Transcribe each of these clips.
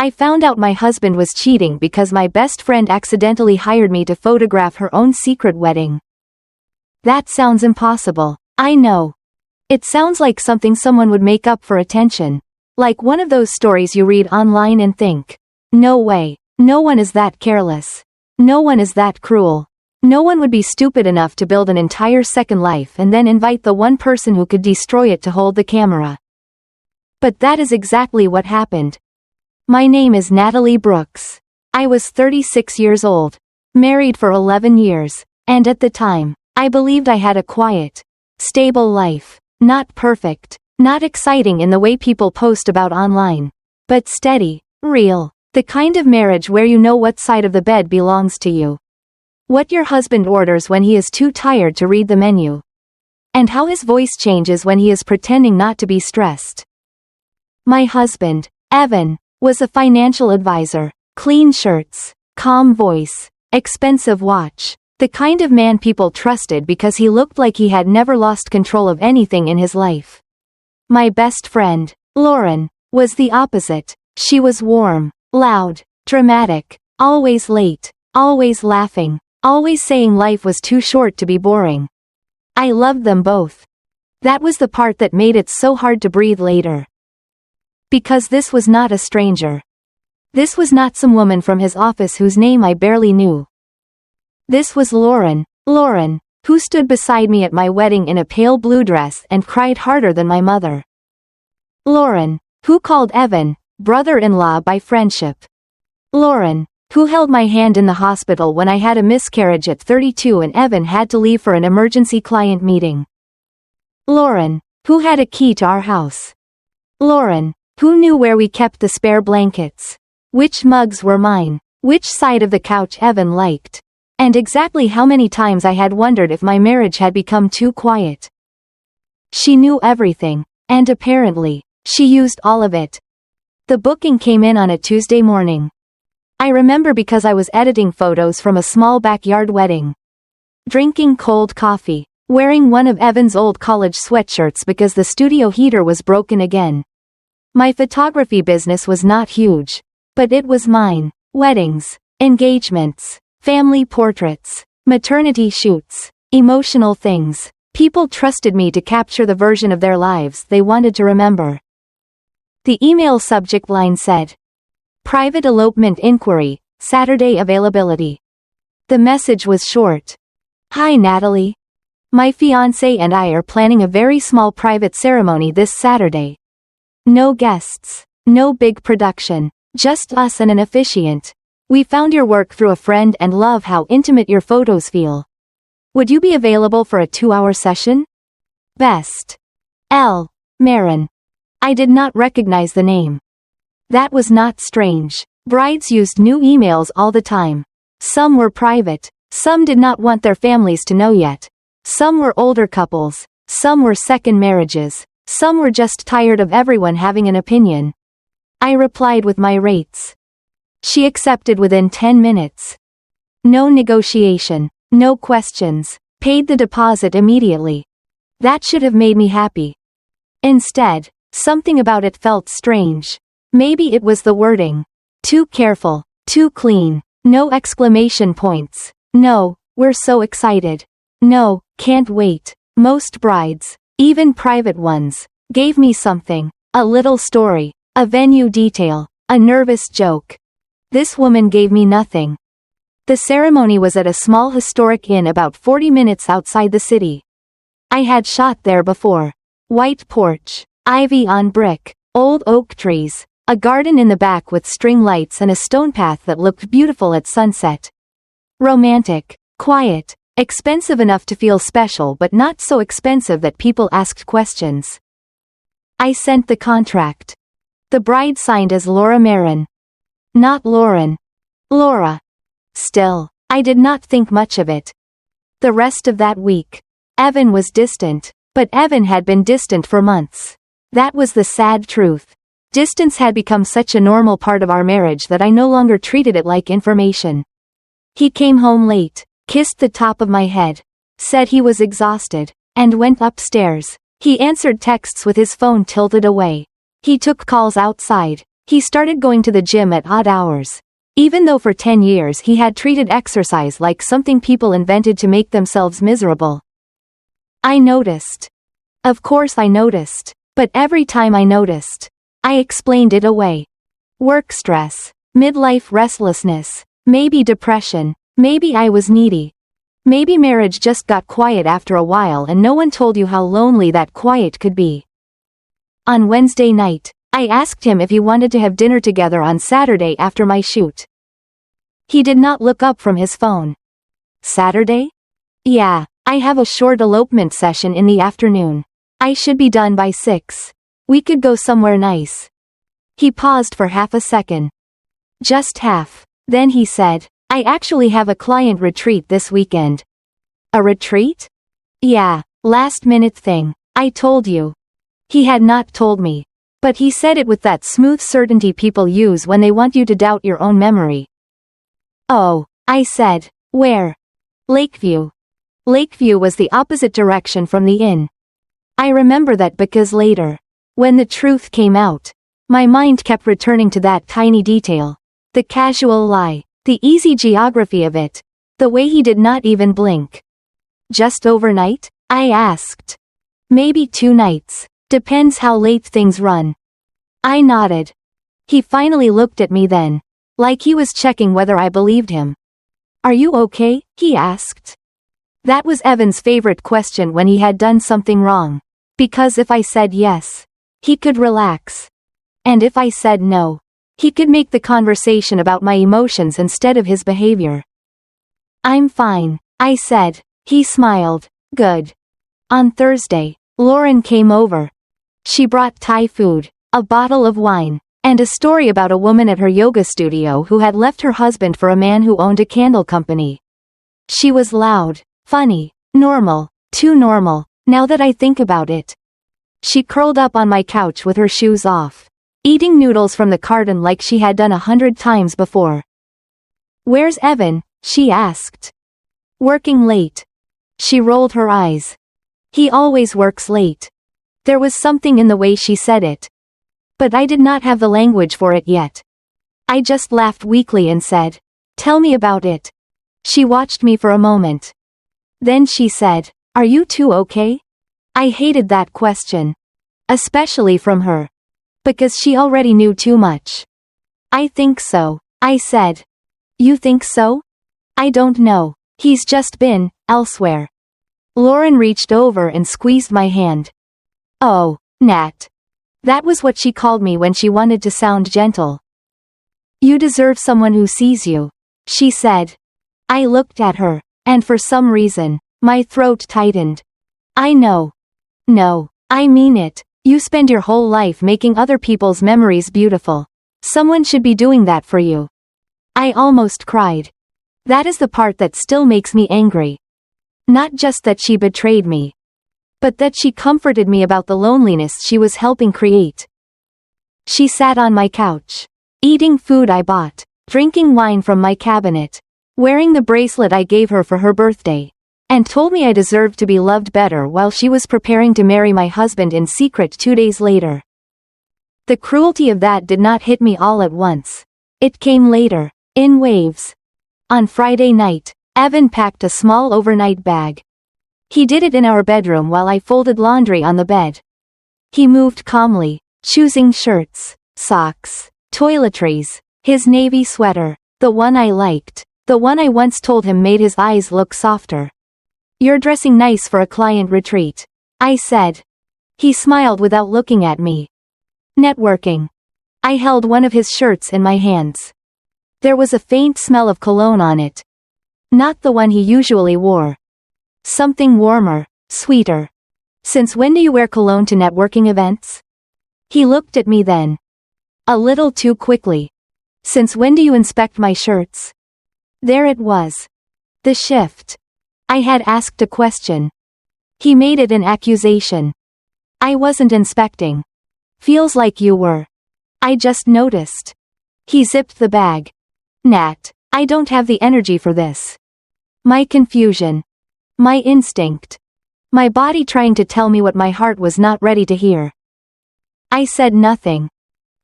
I found out my husband was cheating because my best friend accidentally hired me to photograph her own secret wedding. That sounds impossible. I know. It sounds like something someone would make up for attention. Like one of those stories you read online and think, no way, no one is that careless. No one is that cruel. No one would be stupid enough to build an entire second life and then invite the one person who could destroy it to hold the camera. But that is exactly what happened. My name is Natalie Brooks. I was 36 years old, married for 11 years, and at the time, I believed I had a quiet, stable life, not perfect, not exciting in the way people post about online, but steady, real, the kind of marriage where you know what side of the bed belongs to you, what your husband orders when he is too tired to read the menu, and how his voice changes when he is pretending not to be stressed. My husband, Evan, was a financial advisor, clean shirts, calm voice, expensive watch, the kind of man people trusted because he looked like he had never lost control of anything in his life. My best friend, Lauren, was the opposite. She was warm, loud, dramatic, always late, always laughing, always saying life was too short to be boring. I loved them both. That was the part that made it so hard to breathe later. Because this was not a stranger. This was not some woman from his office whose name I barely knew. This was Lauren, who stood beside me at my wedding in a pale blue dress and cried harder than my mother. Lauren, who called Evan, brother-in-law by friendship. Lauren, who held my hand in the hospital when I had a miscarriage at 32 and Evan had to leave for an emergency client meeting. Lauren, who had a key to our house. Lauren, who knew where we kept the spare blankets, which mugs were mine, which side of the couch Evan liked, and exactly how many times I had wondered if my marriage had become too quiet. She knew everything, and apparently, she used all of it. The booking came in on a Tuesday morning. I remember because I was editing photos from a small backyard wedding. Drinking cold coffee, wearing one of Evan's old college sweatshirts because the studio heater was broken again. My photography business was not huge, but it was mine. Weddings, engagements, family portraits, maternity shoots, emotional things. People trusted me to capture the version of their lives they wanted to remember. The email subject line said, "Private elopement inquiry, Saturday availability." The message was short. "Hi Natalie. My fiancé and I are planning a very small private ceremony this Saturday. No guests, no big production, just us and an officiant. We found your work through a friend and love how intimate your photos feel. Would you be available for a 2-hour session? Best. L. Marin." I did not recognize the name. That was not strange. Brides used new emails all the time. Some were private, some did not want their families to know yet. Some were older couples, some were second marriages, some were just tired of everyone having an opinion. I replied with my rates. She accepted within 10 minutes. No negotiation, no questions, paid the deposit immediately. That should have made me happy. Instead, something about it felt strange. Maybe it was the wording. Too careful, too clean, no exclamation points. No, we're so excited. No, can't wait. Most brides, even private ones, gave me something. A little story, a venue detail, a nervous joke. This woman gave me nothing. The ceremony was at a small historic inn about 40 minutes outside the city. I had shot there before. White porch, ivy on brick, old oak trees, a garden in the back with string lights and a stone path that looked beautiful at sunset. Romantic, quiet, expensive enough to feel special but not so expensive that people asked questions. I sent the contract. The bride signed as Laura Marin. Not Lauren. Laura. Still, I did not think much of it. The rest of that week, Evan was distant, but Evan had been distant for months. That was the sad truth. Distance had become such a normal part of our marriage that I no longer treated it like information. He came home late, kissed the top of my head, said he was exhausted, and went upstairs. He answered texts with his phone tilted away. He took calls outside, He started going to the gym at odd hours. Even though for 10 years he had treated exercise like something people invented to make themselves miserable. I noticed. Of course I noticed. But every time I noticed, I explained it away. Work stress, midlife restlessness, maybe depression, maybe I was needy. Maybe marriage just got quiet after a while and no one told you how lonely that quiet could be. On Wednesday night, I asked him if he wanted to have dinner together on Saturday after my shoot. He did not look up from his phone. Saturday? Yeah, I have a short elopement session in the afternoon. I should be done by 6. We could go somewhere nice. He paused for half a second. Just half. Then he said, I actually have a client retreat this weekend. A retreat? Yeah, last minute thing. I told you. He had not told me. But he said it with that smooth certainty people use when they want you to doubt your own memory. Oh, I said. Where? Lakeview. Lakeview was the opposite direction from the inn. I remember that because later, when the truth came out, my mind kept returning to that tiny detail. The casual lie, the easy geography of it, the way he did not even blink. Just overnight? I asked. Maybe 2 nights. Depends how late things run. I nodded. He finally looked at me then, like he was checking whether I believed him. Are you okay? He asked. That was Evan's favorite question when he had done something wrong. Because if I said yes, he could relax. And if I said no, he could make the conversation about my emotions instead of his behavior. I'm fine, I said. He smiled. Good. On Thursday, Lauren came over. She brought Thai food, a bottle of wine, and a story about a woman at her yoga studio who had left her husband for a man who owned a candle company. She was loud, funny, normal, too normal, now that I think about it. She curled up on my couch with her shoes off, eating noodles from the carton like she had done 100 times before. Where's Evan? She asked. Working late. She rolled her eyes. He always works late. There was something in the way she said it. But I did not have the language for it yet. I just laughed weakly and said, Tell me about it. She watched me for a moment. Then she said, Are you two okay? I hated that question. Especially from her. Because she already knew too much. I think so, I said. You think so? I don't know. He's just been elsewhere. Lauren reached over and squeezed my hand. Oh, Nat. That was what she called me when she wanted to sound gentle. You deserve someone who sees you, she said. I looked at her, and for some reason, my throat tightened. I know. No, I mean it. You spend your whole life making other people's memories beautiful. Someone should be doing that for you. I almost cried. That is the part that still makes me angry. Not just that she betrayed me, but that she comforted me about the loneliness she was helping create. She sat on my couch, eating food I bought, drinking wine from my cabinet, wearing the bracelet I gave her for her birthday, and told me I deserved to be loved better while she was preparing to marry my husband in secret 2 days later. The cruelty of that did not hit me all at once. It came later, in waves. On Friday night, Evan packed a small overnight bag. He did it in our bedroom while I folded laundry on the bed. He moved calmly, choosing shirts, socks, toiletries, his navy sweater, the one I liked, the one I once told him made his eyes look softer. You're dressing nice for a client retreat, I said. He smiled without looking at me. Networking. I held one of his shirts in my hands. There was a faint smell of cologne on it. Not the one he usually wore. Something warmer, sweeter. Since when do you wear cologne to networking events? He looked at me then. A little too quickly. Since when do you inspect my shirts? There it was. The shift. I had asked a question. He made it an accusation. I wasn't inspecting. Feels like you were. I just noticed. He zipped the bag. Nat, I don't have the energy for this. My confusion. My instinct. My body trying to tell me what my heart was not ready to hear. I said nothing.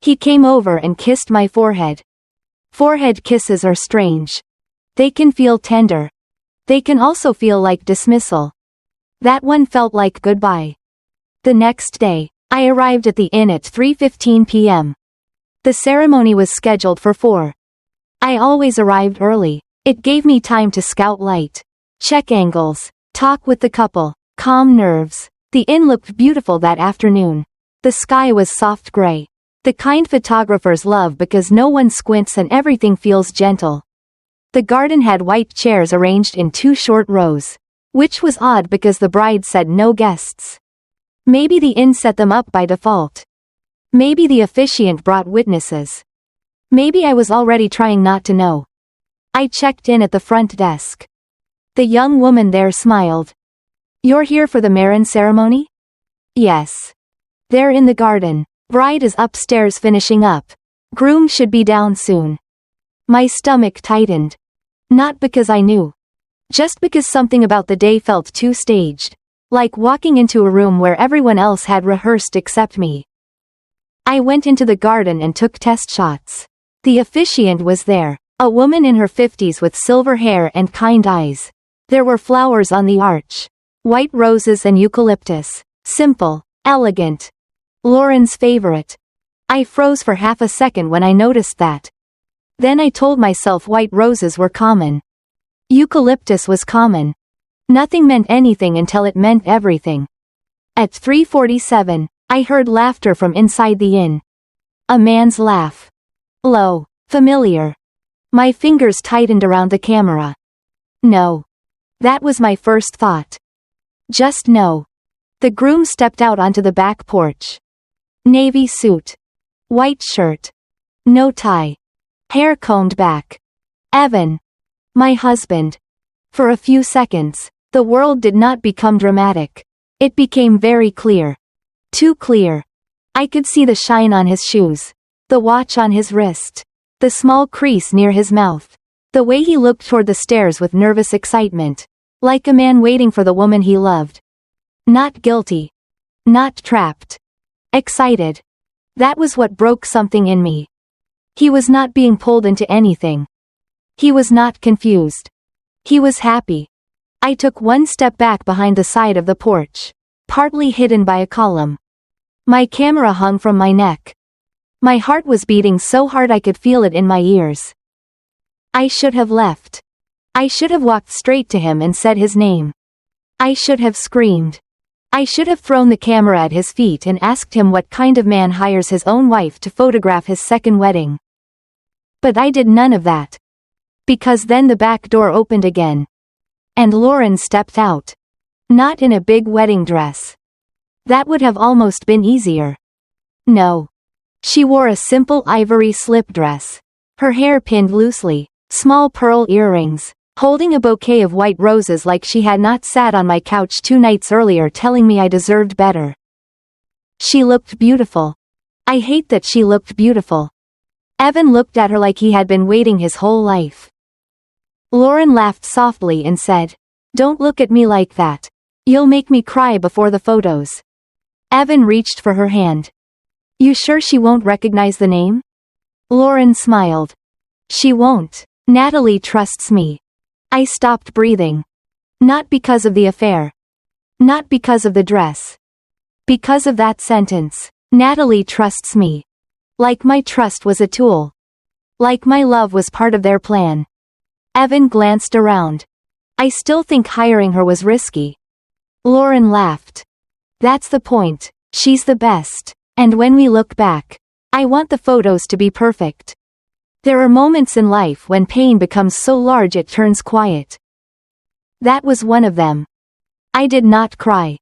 He came over and kissed my forehead. Forehead kisses are strange. They can feel tender. They can also feel like dismissal. That one felt like goodbye. The next day, I arrived at the inn at 3:15 p.m. The ceremony was scheduled for 4. I always arrived early. It gave me time to scout light, check angles, talk with the couple, calm nerves. The inn looked beautiful that afternoon. The sky was soft gray. The kind photographers love because no one squints and everything feels gentle. The garden had white chairs arranged in 2 short rows, which was odd because the bride said no guests. Maybe the inn set them up by default. Maybe the officiant brought witnesses. Maybe I was already trying not to know. I checked in at the front desk. The young woman there smiled. "You're here for the marriage ceremony?" "Yes. They're in the garden. Bride is upstairs finishing up. Groom should be down soon." My stomach tightened. Not because I knew. Just because something about the day felt too staged. Like walking into a room where everyone else had rehearsed except me. I went into the garden and took test shots. The officiant was there. A woman in her 50s with silver hair and kind eyes. There were flowers on the arch. White roses and eucalyptus. Simple, elegant. Lauren's favorite. I froze for half a second when I noticed that. Then I told myself white roses were common. Eucalyptus was common. Nothing meant anything until it meant everything. At 3:47, I heard laughter from inside the inn. A man's laugh. Low, familiar. My fingers tightened around the camera. No. That was my first thought. Just no. The groom stepped out onto the back porch. Navy suit. White shirt. No tie. Hair combed back. Evan. My husband. For a few seconds, the world did not become dramatic. It became very clear. Too clear. I could see the shine on his shoes. The watch on his wrist. The small crease near his mouth. The way he looked toward the stairs with nervous excitement. Like a man waiting for the woman he loved. Not guilty. Not trapped. Excited. That was what broke something in me. He was not being pulled into anything. He was not confused. He was happy. I took one step back behind the side of the porch, partly hidden by a column. My camera hung from my neck. My heart was beating so hard I could feel it in my ears. I should have left. I should have walked straight to him and said his name. I should have screamed. I should have thrown the camera at his feet and asked him what kind of man hires his own wife to photograph his second wedding. But I did none of that. Because then the back door opened again. And Lauren stepped out. Not in a big wedding dress. That would have almost been easier. No. She wore a simple ivory slip dress. Her hair pinned loosely, small pearl earrings, holding a bouquet of white roses like she had not sat on my couch 2 nights earlier telling me I deserved better. She looked beautiful. I hate that she looked beautiful. Evan looked at her like he had been waiting his whole life. Lauren laughed softly and said, "Don't look at me like that. You'll make me cry before the photos." Evan reached for her hand. "You sure she won't recognize the name?" Lauren smiled. "She won't. Natalie trusts me." I stopped breathing. Not because of the affair. Not because of the dress. Because of that sentence. Natalie trusts me. Like my trust was a tool. Like my love was part of their plan. Evan glanced around. "I still think hiring her was risky." Lauren laughed. "That's the point. She's the best. And when we look back, I want the photos to be perfect. There are moments in life when pain becomes so large it turns quiet. That was one of them. I did not cry.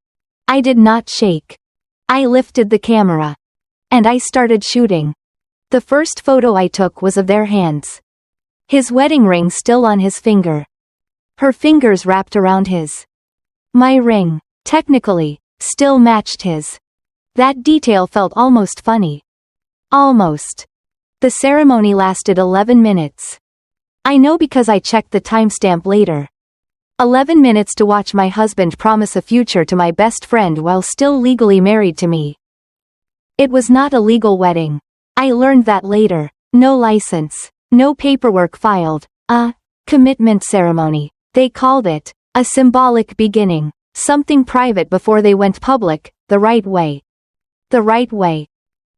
I did not shake. I lifted the camera. And I started shooting. The first photo I took was of their hands. His wedding ring still on his finger. Her fingers wrapped around his. My ring, technically, still matched his. That detail felt almost funny. Almost. The ceremony lasted 11 minutes. I know because I checked the timestamp later. 11 minutes to watch my husband promise a future to my best friend while still legally married to me. It was not a legal wedding. I learned that later. No license. No paperwork filed. A commitment ceremony. They called it. A symbolic beginning. Something private before they went public. The right way. The right way.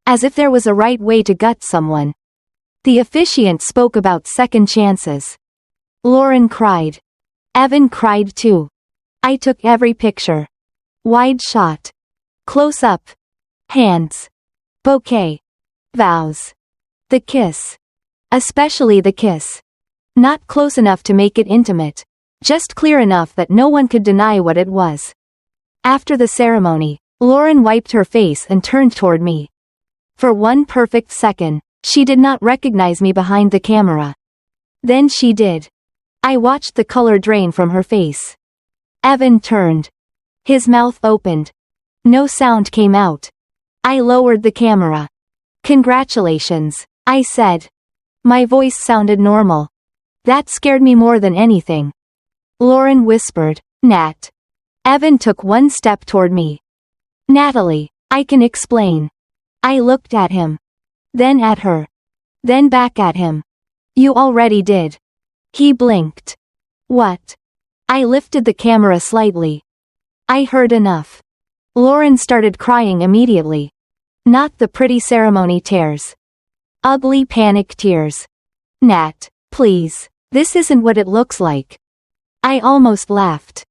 As if there was a right way to gut someone. The officiant spoke about second chances. Lauren cried. Evan cried too. I took every picture. Wide shot. Close up. Hands. Bouquet. Vows. The kiss. Especially the kiss. Not close enough to make it intimate. Just clear enough that no one could deny what it was. After the ceremony, Lauren wiped her face and turned toward me. For one perfect second, she did not recognize me behind the camera. Then she did. I watched the color drain from her face. Evan turned. His mouth opened. No sound came out. I lowered the camera. Congratulations, I said. My voice sounded normal. That scared me more than anything. Lauren whispered, Nat. Evan took one step toward me. Natalie, I can explain. I looked at him. Then at her. Then back at him. You already did. He blinked. What? I lifted the camera slightly. I heard enough. Lauren started crying immediately. Not the pretty ceremony tears. Ugly panic tears. Nat, please, this isn't what it looks like. I almost laughed.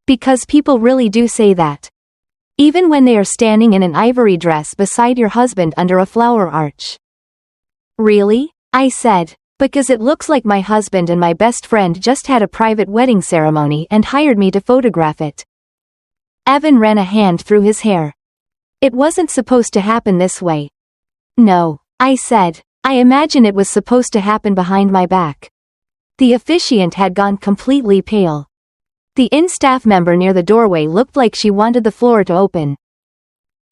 Because people really do say that. Even when they are standing in an ivory dress beside your husband under a flower arch. Really? I said. Because it looks like my husband and my best friend just had a private wedding ceremony and hired me to photograph it. Evan ran a hand through his hair. It wasn't supposed to happen this way. No, I said. I imagine it was supposed to happen behind my back. The officiant had gone completely pale. The in-staff member near the doorway looked like she wanted the floor to open.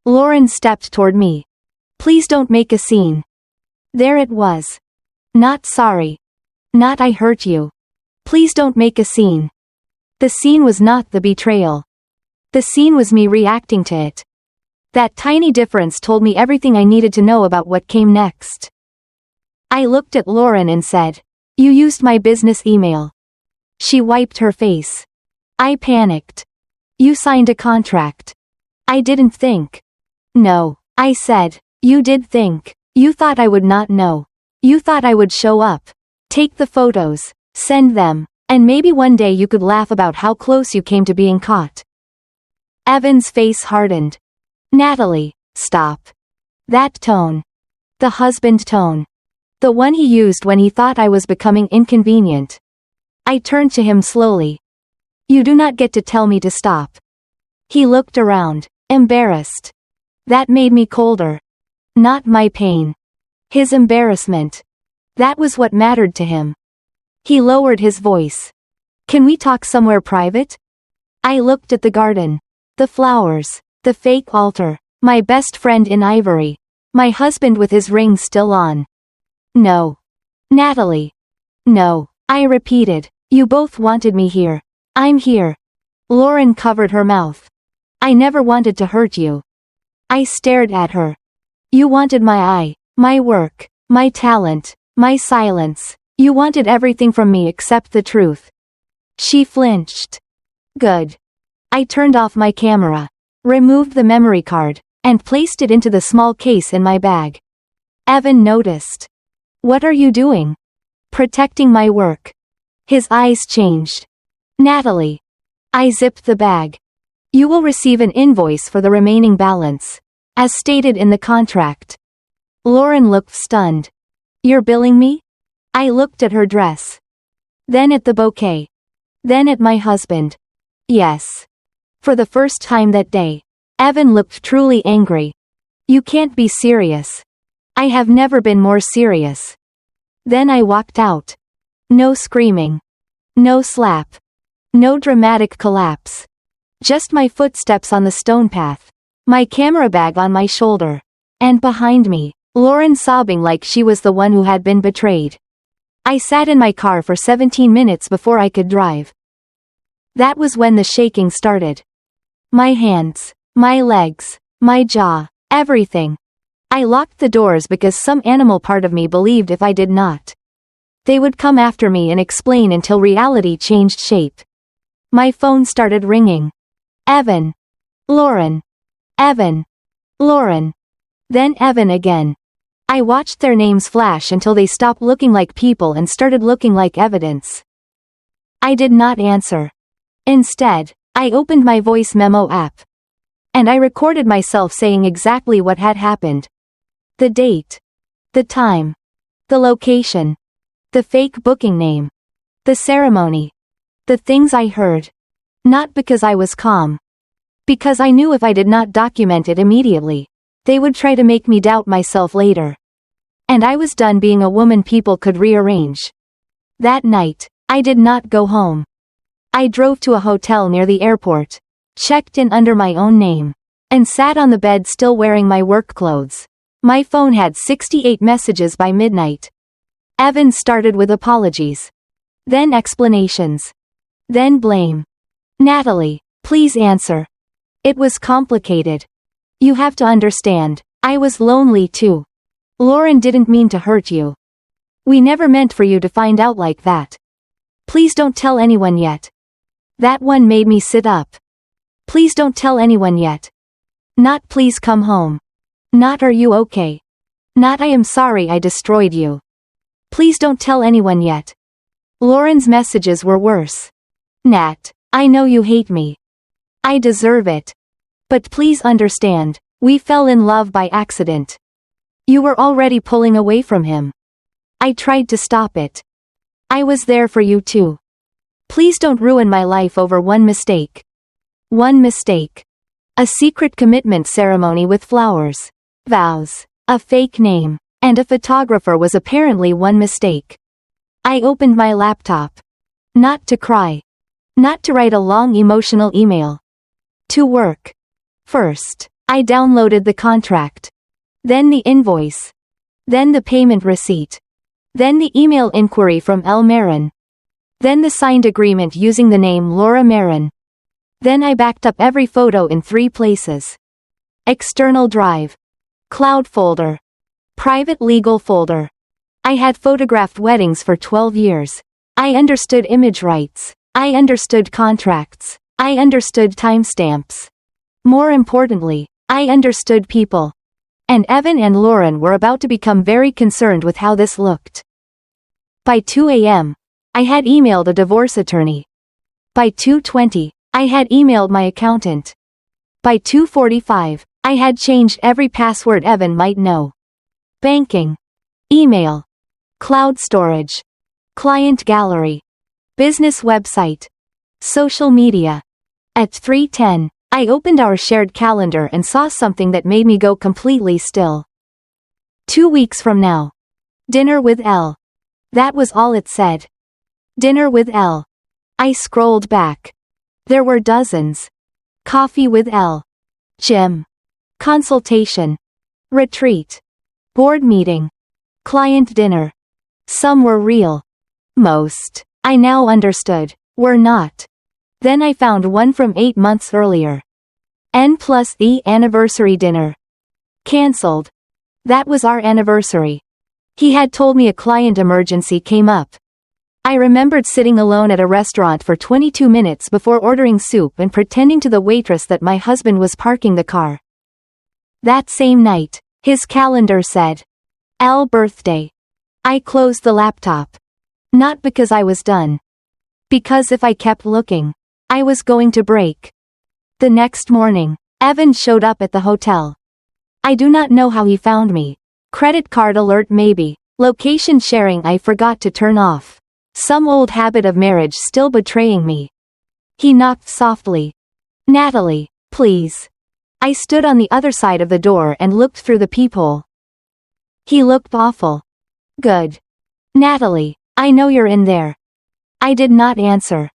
Lauren stepped toward me. Please don't make a scene. There it was. Not sorry. Not I hurt you. Please don't make a scene. The scene was not the betrayal. The scene was me reacting to it. That tiny difference told me everything I needed to know about what came next. I looked at Lauren and said, You used my business email. She wiped her face. I panicked. You signed a contract. I didn't think. No, I said. You did think. You thought I would not know. You thought I would show up. Take the photos. Send them. And maybe one day you could laugh about how close you came to being caught. Evan's face hardened. Natalie, stop. That tone. The husband tone. The one he used when he thought I was becoming inconvenient. I turned to him slowly. You do not get to tell me to stop. He looked around, embarrassed. That made me colder. Not my pain. His embarrassment. That was what mattered to him. He lowered his voice. Can we talk somewhere private? I looked at the garden. The flowers. The fake altar. My best friend in ivory. My husband with his ring still on. No. Natalie. No, I repeated. You both wanted me here. I'm here. Lauren covered her mouth. I never wanted to hurt you. I stared at her. You wanted my eye, my work, my talent, my silence. You wanted everything from me except the truth. She flinched. Good. I turned off my camera, removed the memory card, and placed it into the small case in my bag. Evan noticed. What are you doing? Protecting my work. His eyes changed. Natalie. I zipped the bag. You will receive an invoice for the remaining balance, as stated in the contract. Lauren looked stunned. You're billing me? I looked at her dress. Then at the bouquet. Then at my husband. Yes. For the first time that day, Evan looked truly angry. You can't be serious. I have never been more serious. Then I walked out. No screaming. No slap. No dramatic collapse. Just my footsteps on the stone path. My camera bag on my shoulder. And behind me, Lauren sobbing like she was the one who had been betrayed. I sat in my car for 17 minutes before I could drive. That was when the shaking started. My hands, my legs, my jaw, everything. I locked the doors because some animal part of me believed if I did not, they would come after me and explain until reality changed shape. My phone started ringing. Evan. Lauren. Evan. Lauren. Then Evan again. I watched their names flash until they stopped looking like people and started looking like evidence. I did not answer. Instead, I opened my voice memo app. And I recorded myself saying exactly what had happened. The date. The time. The location. The fake booking name. The ceremony. The things I heard. Not because I was calm. Because I knew if I did not document it immediately, they would try to make me doubt myself later. And I was done being a woman people could rearrange. That night, I did not go home. I drove to a hotel near the airport, checked in under my own name, and sat on the bed still wearing my work clothes. My phone had 68 messages by midnight. Evan started with apologies. Then explanations. Then blame. Natalie, please answer. It was complicated. You have to understand, I was lonely too. Lauren didn't mean to hurt you. We never meant for you to find out like that. Please don't tell anyone yet. That one made me sit up. Please don't tell anyone yet. Not please come home. Not are you okay. Not I am sorry I destroyed you. Please don't tell anyone yet. Lauren's messages were worse. Nat, I know you hate me. I deserve it. But please understand, we fell in love by accident. You were already pulling away from him. I tried to stop it. I was there for you too. Please don't ruin my life over one mistake. One mistake. A secret commitment ceremony with flowers, vows, a fake name, and a photographer was apparently one mistake. I opened my laptop. Not to cry. Not to write a long emotional email. To work. First, I downloaded the contract. Then the invoice. Then the payment receipt. Then the email inquiry from L. Marin. Then the signed agreement using the name Laura Marin. Then I backed up every photo in 3 places. External drive. Cloud folder. Private legal folder. I had photographed weddings for 12 years. I understood image rights. I understood contracts. I understood timestamps. More importantly, I understood people. And Evan and Lauren were about to become very concerned with how this looked. By 2 a.m., I had emailed a divorce attorney. By 2:20, I had emailed my accountant. By 2:45, I had changed every password Evan might know. Banking. Email. Cloud storage. Client gallery. Business website. Social media. At 3:10, I opened our shared calendar and saw something that made me go completely still. 2 weeks from now. Dinner with L. That was all it said. Dinner with L. I scrolled back. There were dozens. Coffee with L. Gym. Consultation. Retreat. Board meeting. Client dinner. Some were real. Most, I now understood, were not. Then I found one from 8 months earlier. N+E anniversary dinner. Cancelled. That was our anniversary. He had told me a client emergency came up. I remembered sitting alone at a restaurant for 22 minutes before ordering soup and pretending to the waitress that my husband was parking the car. That same night, his calendar said, L birthday. I closed the laptop. Not because I was done. Because if I kept looking, I was going to break. The next morning, Evan showed up at the hotel. I do not know how he found me. Credit card alert maybe. Location sharing I forgot to turn off. Some old habit of marriage still betraying me. He knocked softly. Natalie, please. I stood on the other side of the door and looked through the peephole. He looked awful. Good. Natalie, I know you're in there. I did not answer.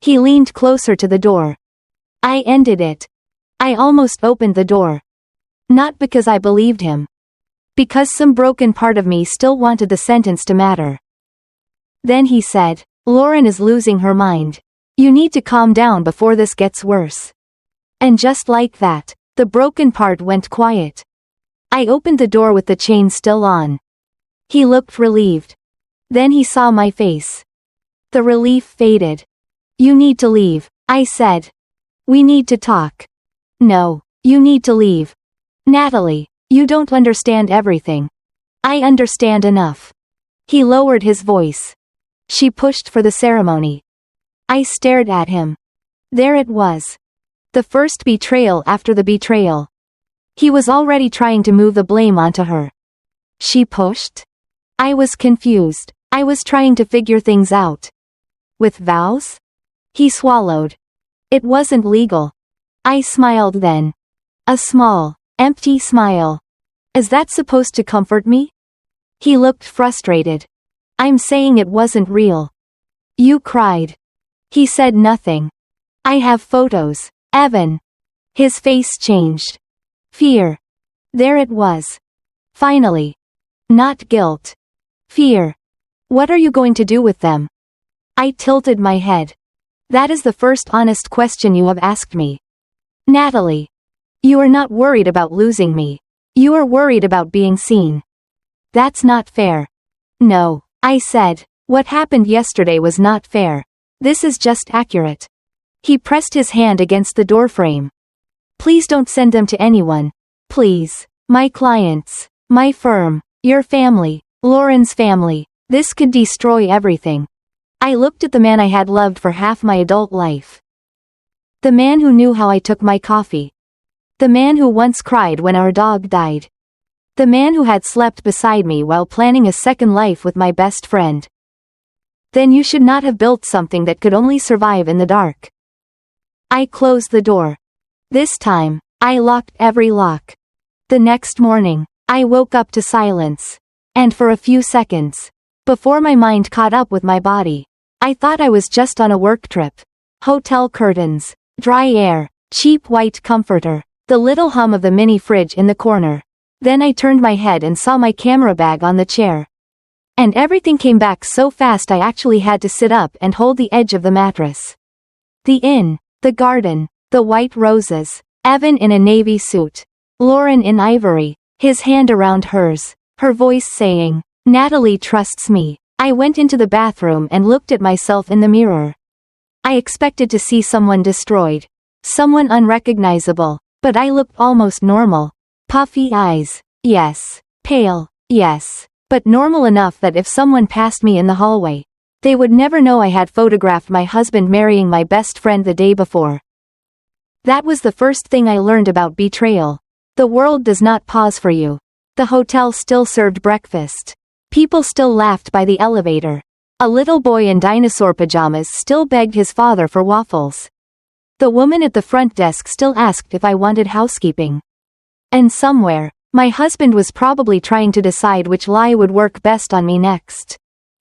He leaned closer to the door. I ended it. I almost opened the door. Not because I believed him. Because some broken part of me still wanted the sentence to matter. Then he said, Lauren is losing her mind. You need to calm down before this gets worse. And just like that, the broken part went quiet. I opened the door with the chain still on. He looked relieved. Then he saw my face. The relief faded. You need to leave, I said. We need to talk. No, you need to leave. Natalie, you don't understand everything. I understand enough. He lowered his voice. She pushed for the ceremony. I stared at him. There it was. The first betrayal after the betrayal. He was already trying to move the blame onto her. She pushed? I was confused. I was trying to figure things out. With vows? He swallowed. It wasn't legal. I smiled then. A small, empty smile. Is that supposed to comfort me? He looked frustrated. I'm saying it wasn't real. You cried. He said nothing. I have photos, Evan. His face changed. Fear. There it was. Finally. Not guilt. Fear. What are you going to do with them? I tilted my head. That is the first honest question you have asked me. Natalie. You are not worried about losing me. You are worried about being seen. That's not fair. No, I said. What happened yesterday was not fair. This is just accurate. He pressed his hand against the doorframe. Please don't send them to anyone. Please. My clients. My firm. Your family. Lauren's family. This could destroy everything. I looked at the man I had loved for half my adult life. The man who knew how I took my coffee. The man who once cried when our dog died. The man who had slept beside me while planning a second life with my best friend. Then you should not have built something that could only survive in the dark. I closed the door. This time, I locked every lock. The next morning, I woke up to silence. And for a few seconds, before my mind caught up with my body, I thought I was just on a work trip. Hotel curtains, dry air, cheap white comforter, the little hum of the mini fridge in the corner. Then I turned my head and saw my camera bag on the chair. And everything came back so fast I actually had to sit up and hold the edge of the mattress. The inn, the garden, the white roses, Evan in a navy suit, Lauren in ivory, his hand around hers, her voice saying, Natalie trusts me. I went into the bathroom and looked at myself in the mirror. I expected to see someone destroyed. Someone unrecognizable, but I looked almost normal. Puffy eyes, yes. Pale, yes. But normal enough that if someone passed me in the hallway, they would never know I had photographed my husband marrying my best friend the day before. That was the first thing I learned about betrayal. The world does not pause for you. The hotel still served breakfast. People still laughed by the elevator. A little boy in dinosaur pajamas still begged his father for waffles. The woman at the front desk still asked if I wanted housekeeping. And somewhere, my husband was probably trying to decide which lie would work best on me next.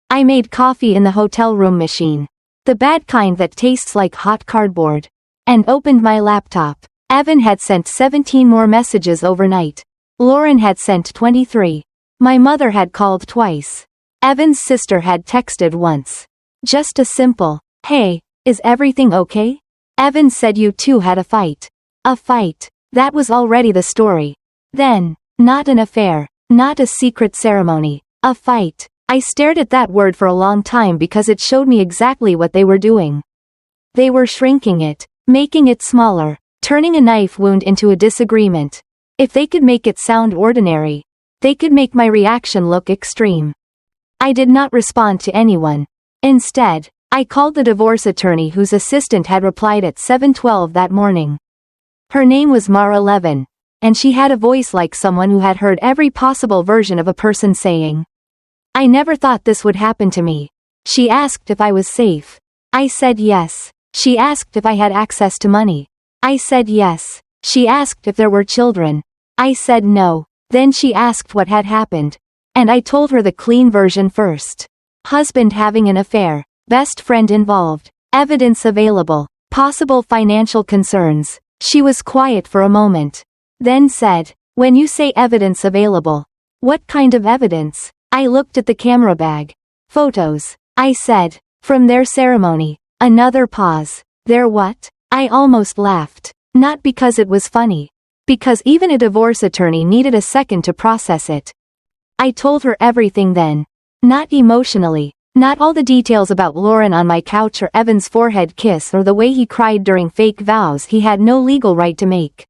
I made coffee in the hotel room machine. The bad kind that tastes like hot cardboard. And opened my laptop. Evan had sent 17 more messages overnight. Lauren had sent 23. My mother had called twice. Evan's sister had texted once. Just a simple, hey, is everything okay? Evan said you two had a fight. A fight. That was already the story. Then, not an affair, not a secret ceremony, a fight. I stared at that word for a long time because it showed me exactly what they were doing. They were shrinking it, making it smaller, turning a knife wound into a disagreement. If they could make it sound ordinary, they could make my reaction look extreme. I did not respond to anyone. Instead, I called the divorce attorney whose assistant had replied at 7:12 that morning. Her name was Mara Levin, and she had a voice like someone who had heard every possible version of a person saying, I never thought this would happen to me. She asked if I was safe. I said yes. She asked if I had access to money. I said yes. She asked if there were children. I said no. Then she asked what had happened. And I told her the clean version first. Husband having an affair, best friend involved, evidence available, possible financial concerns. She was quiet for a moment. Then said, when you say evidence available, what kind of evidence? I looked at the camera bag. Photos. I said, from their ceremony. Another pause. Their what? I almost laughed. Not because it was funny. Because even a divorce attorney needed a second to process it. I told her everything then. Not emotionally. Not all the details about Lauren on my couch or Evan's forehead kiss or the way he cried during fake vows he had no legal right to make.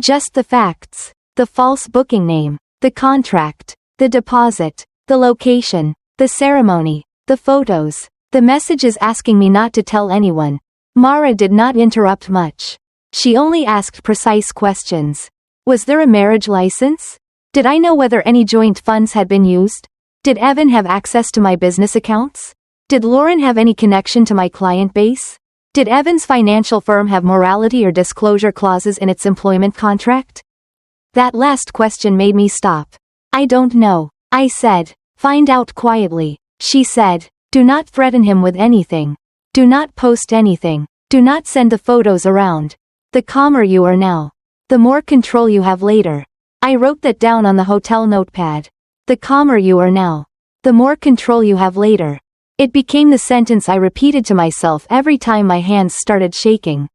Just the facts. The false booking name. The contract. The deposit. The location. The ceremony. The photos. The messages asking me not to tell anyone. Mara did not interrupt much. She only asked precise questions. Was there a marriage license? Did I know whether any joint funds had been used? Did Evan have access to my business accounts? Did Lauren have any connection to my client base? Did Evan's financial firm have morality or disclosure clauses in its employment contract? That last question made me stop. I don't know. I said. Find out quietly. She said. Do not threaten him with anything. Do not post anything. Do not send the photos around. The calmer you are now, the more control you have later. I wrote that down on the hotel notepad. The calmer you are now, the more control you have later. It became the sentence I repeated to myself every time my hands started shaking.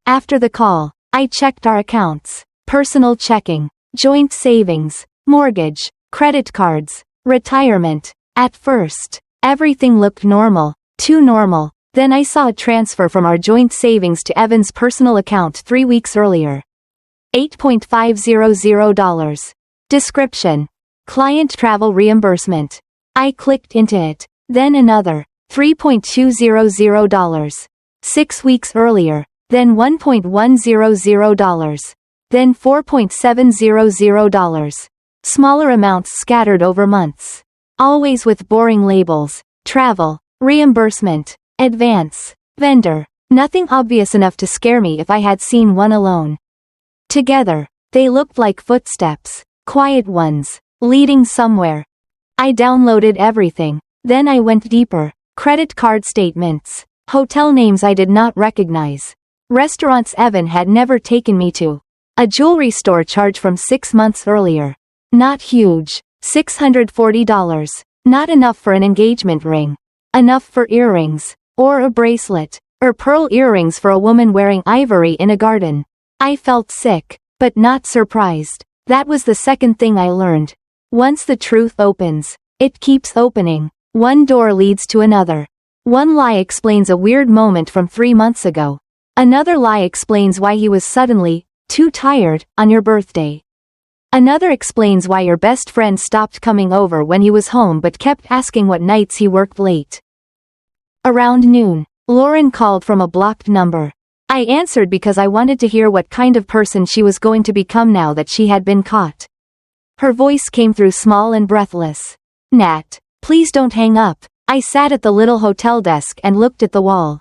After the call, I checked our accounts, personal checking, joint savings, mortgage, credit cards, retirement. At first, everything looked normal, too normal. Then I saw a transfer from our joint savings to Evan's personal account 3 weeks earlier. $8,500. Description. Client travel reimbursement. I clicked into it. Then another. $3,200. 6 weeks earlier. Then $1,100. Then $4,700. Smaller amounts scattered over months. Always with boring labels. Travel. Reimbursement. Advance. Vendor. Nothing obvious enough to scare me if I had seen one alone. Together, they looked like footsteps, quiet ones, leading somewhere. I downloaded everything. Then I went deeper. Credit card statements. Hotel names I did not recognize. Restaurants Evan had never taken me to. A jewelry store charge from 6 months earlier. Not huge. $640. Not enough for an engagement ring. Enough for earrings. Or a bracelet. Or pearl earrings for a woman wearing ivory in a garden. I felt sick, but not surprised. That was the second thing I learned. Once the truth opens, it keeps opening. One door leads to another. One lie explains a weird moment from 3 months ago. Another lie explains why he was suddenly too tired on your birthday. Another explains why your best friend stopped coming over when he was home but kept asking what nights he worked late. Around noon, Lauren called from a blocked number. I answered because I wanted to hear what kind of person she was going to become now that she had been caught. Her voice came through small and breathless. Nat, please don't hang up. I sat at the little hotel desk and looked at the wall.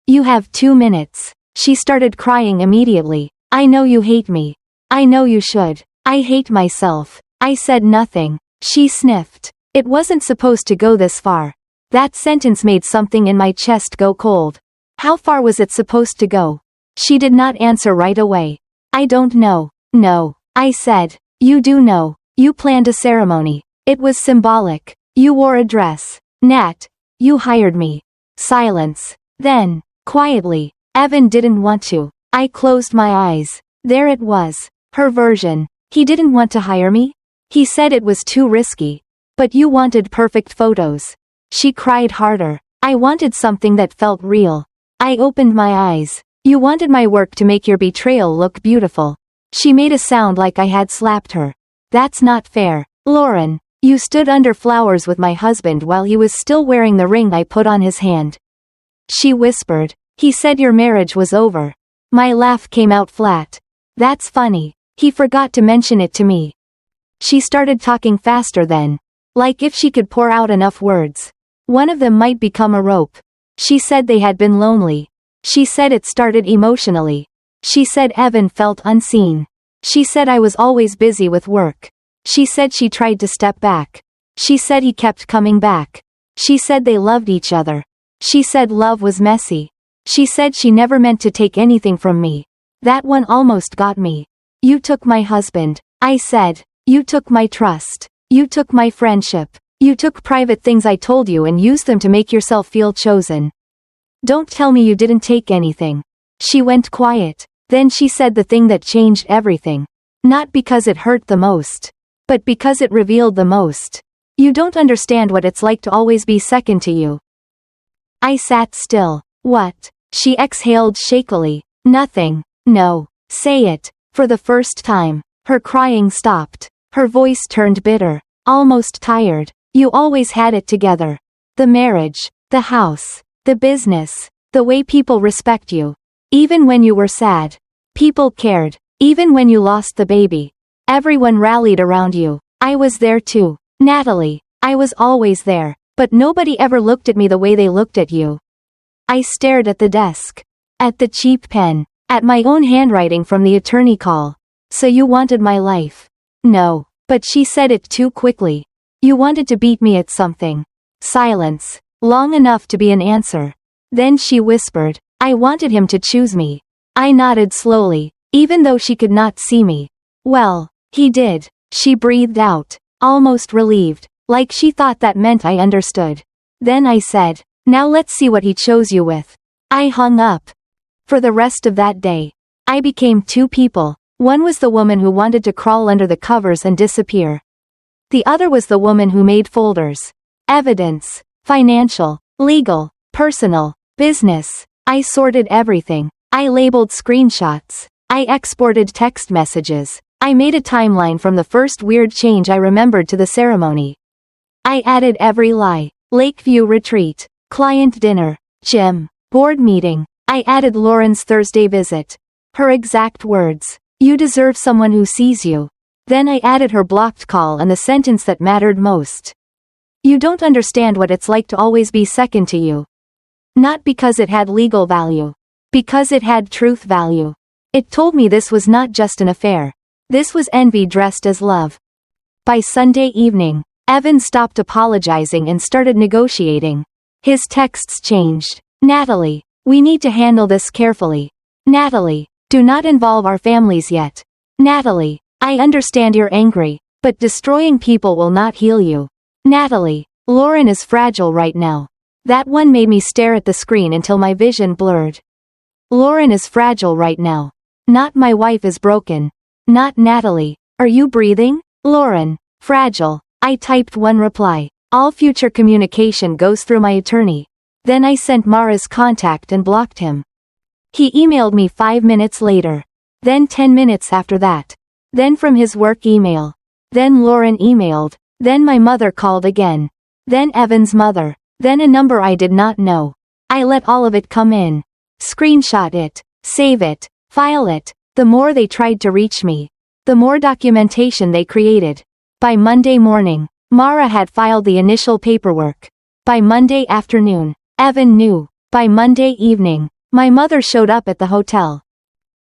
You have 2 minutes. She started crying immediately. I know you hate me. I know you should. I hate myself. I said nothing. She sniffed. It wasn't supposed to go this far. That sentence made something in my chest go cold. How far was it supposed to go? She did not answer right away. I don't know. No. I said. You do know. You planned a ceremony. It was symbolic. You wore a dress. Nat. You hired me. Silence. Then, quietly, Evan didn't want to. I closed my eyes. There it was. Her version. He didn't want to hire me? He said it was too risky. But you wanted perfect photos. She cried harder. I wanted something that felt real. I opened my eyes. You wanted my work to make your betrayal look beautiful. She made a sound like I had slapped her. That's not fair. Lauren, you stood under flowers with my husband while he was still wearing the ring I put on his hand. She whispered. He said your marriage was over. My laugh came out flat. That's funny. He forgot to mention it to me. She started talking faster then. Like if she could pour out enough words. One of them might become a rope. She said they had been lonely. She said it started emotionally. She said Evan felt unseen. She said I was always busy with work. She said she tried to step back. She said he kept coming back. She said they loved each other. She said love was messy. She said she never meant to take anything from me. That one almost got me. You took my husband. I said. You took my trust. You took my friendship. You took private things I told you and used them to make yourself feel chosen. Don't tell me you didn't take anything. She went quiet. Then she said the thing that changed everything. Not because it hurt the most, but because it revealed the most. You don't understand what it's like to always be second to you. I sat still. What? She exhaled shakily. Nothing. No. Say it. For the first time, her crying stopped. Her voice turned bitter, almost tired. You always had it together. The marriage, the house, the business, the way people respect you. Even when you were sad, people cared. Even when you lost the baby, everyone rallied around you. I was there too, Natalie. I was always there, but nobody ever looked at me the way they looked at you. I stared at the desk, at the cheap pen, at my own handwriting from the attorney call. So you wanted my life? No, but she said it too quickly. You wanted to beat me at something. Silence, long enough to be an answer. Then she whispered, I wanted him to choose me. I nodded slowly, even though she could not see me. Well, he did, she breathed out, almost relieved, like she thought that meant I understood. Then I said, now let's see what he chose you with. I hung up. For the rest of that day, I became two people. One was the woman who wanted to crawl under the covers and disappear. The other was the woman who made folders. Evidence, financial, legal, personal, business. I sorted everything. I labeled screenshots. I exported text messages. I made a timeline from the first weird change I remembered to the ceremony. I added every lie. Lakeview retreat, client dinner, gym, board meeting. I added Lauren's Thursday visit. Her exact words. You deserve someone who sees you. Then I added her blocked call and the sentence that mattered most. You don't understand what it's like to always be second to you. Not because it had legal value. Because it had truth value. It told me this was not just an affair. This was envy dressed as love. By Sunday evening, Evan stopped apologizing and started negotiating. His texts changed. Natalie, we need to handle this carefully. Natalie, do not involve our families yet. Natalie, I understand you're angry, but destroying people will not heal you. Natalie, Lauren is fragile right now. That one made me stare at the screen until my vision blurred. Lauren is fragile right now. Not my wife is broken. Not Natalie. Are you breathing? Lauren, fragile. I typed one reply. All future communication goes through my attorney. Then I sent Mara's contact and blocked him. He emailed me 5 minutes later. Then 10 minutes after that. Then from his work email. Then Lauren emailed. Then my mother called again. Then Evan's mother. Then a number I did not know. I let all of it come in. Screenshot it. Save it. File it. The more they tried to reach me, the more documentation they created. By Monday morning, Mara had filed the initial paperwork. By Monday afternoon, Evan knew. By Monday evening, my mother showed up at the hotel.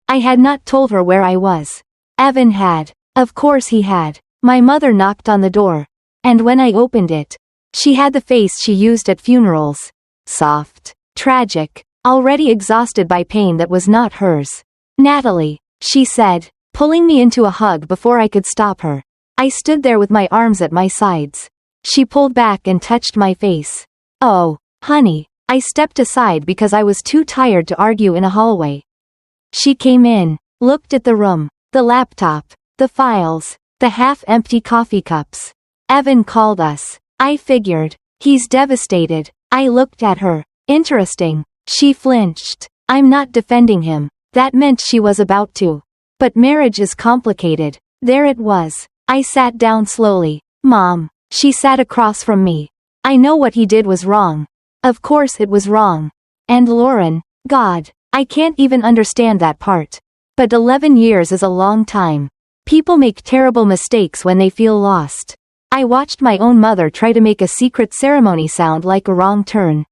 I had not told her where I was. Evan had. Of course he had. My mother knocked on the door. And when I opened it, she had the face she used at funerals. Soft. Tragic. Already exhausted by pain that was not hers. Natalie, she said, pulling me into a hug before I could stop her. I stood there with my arms at my sides. She pulled back and touched my face. Oh, honey. I stepped aside because I was too tired to argue in a hallway. She came in, looked at the room, the laptop, the files, the half-empty coffee cups. Evan called us. I figured. He's devastated. I looked at her. Interesting. She flinched. I'm not defending him. That meant she was about to. But marriage is complicated. There it was. I sat down slowly. Mom. She sat across from me. I know what he did was wrong. Of course it was wrong. And Lauren, God, I can't even understand that part. But 11 years is a long time. People make terrible mistakes when they feel lost. I watched my own mother try to make a secret ceremony sound like a wrong turn.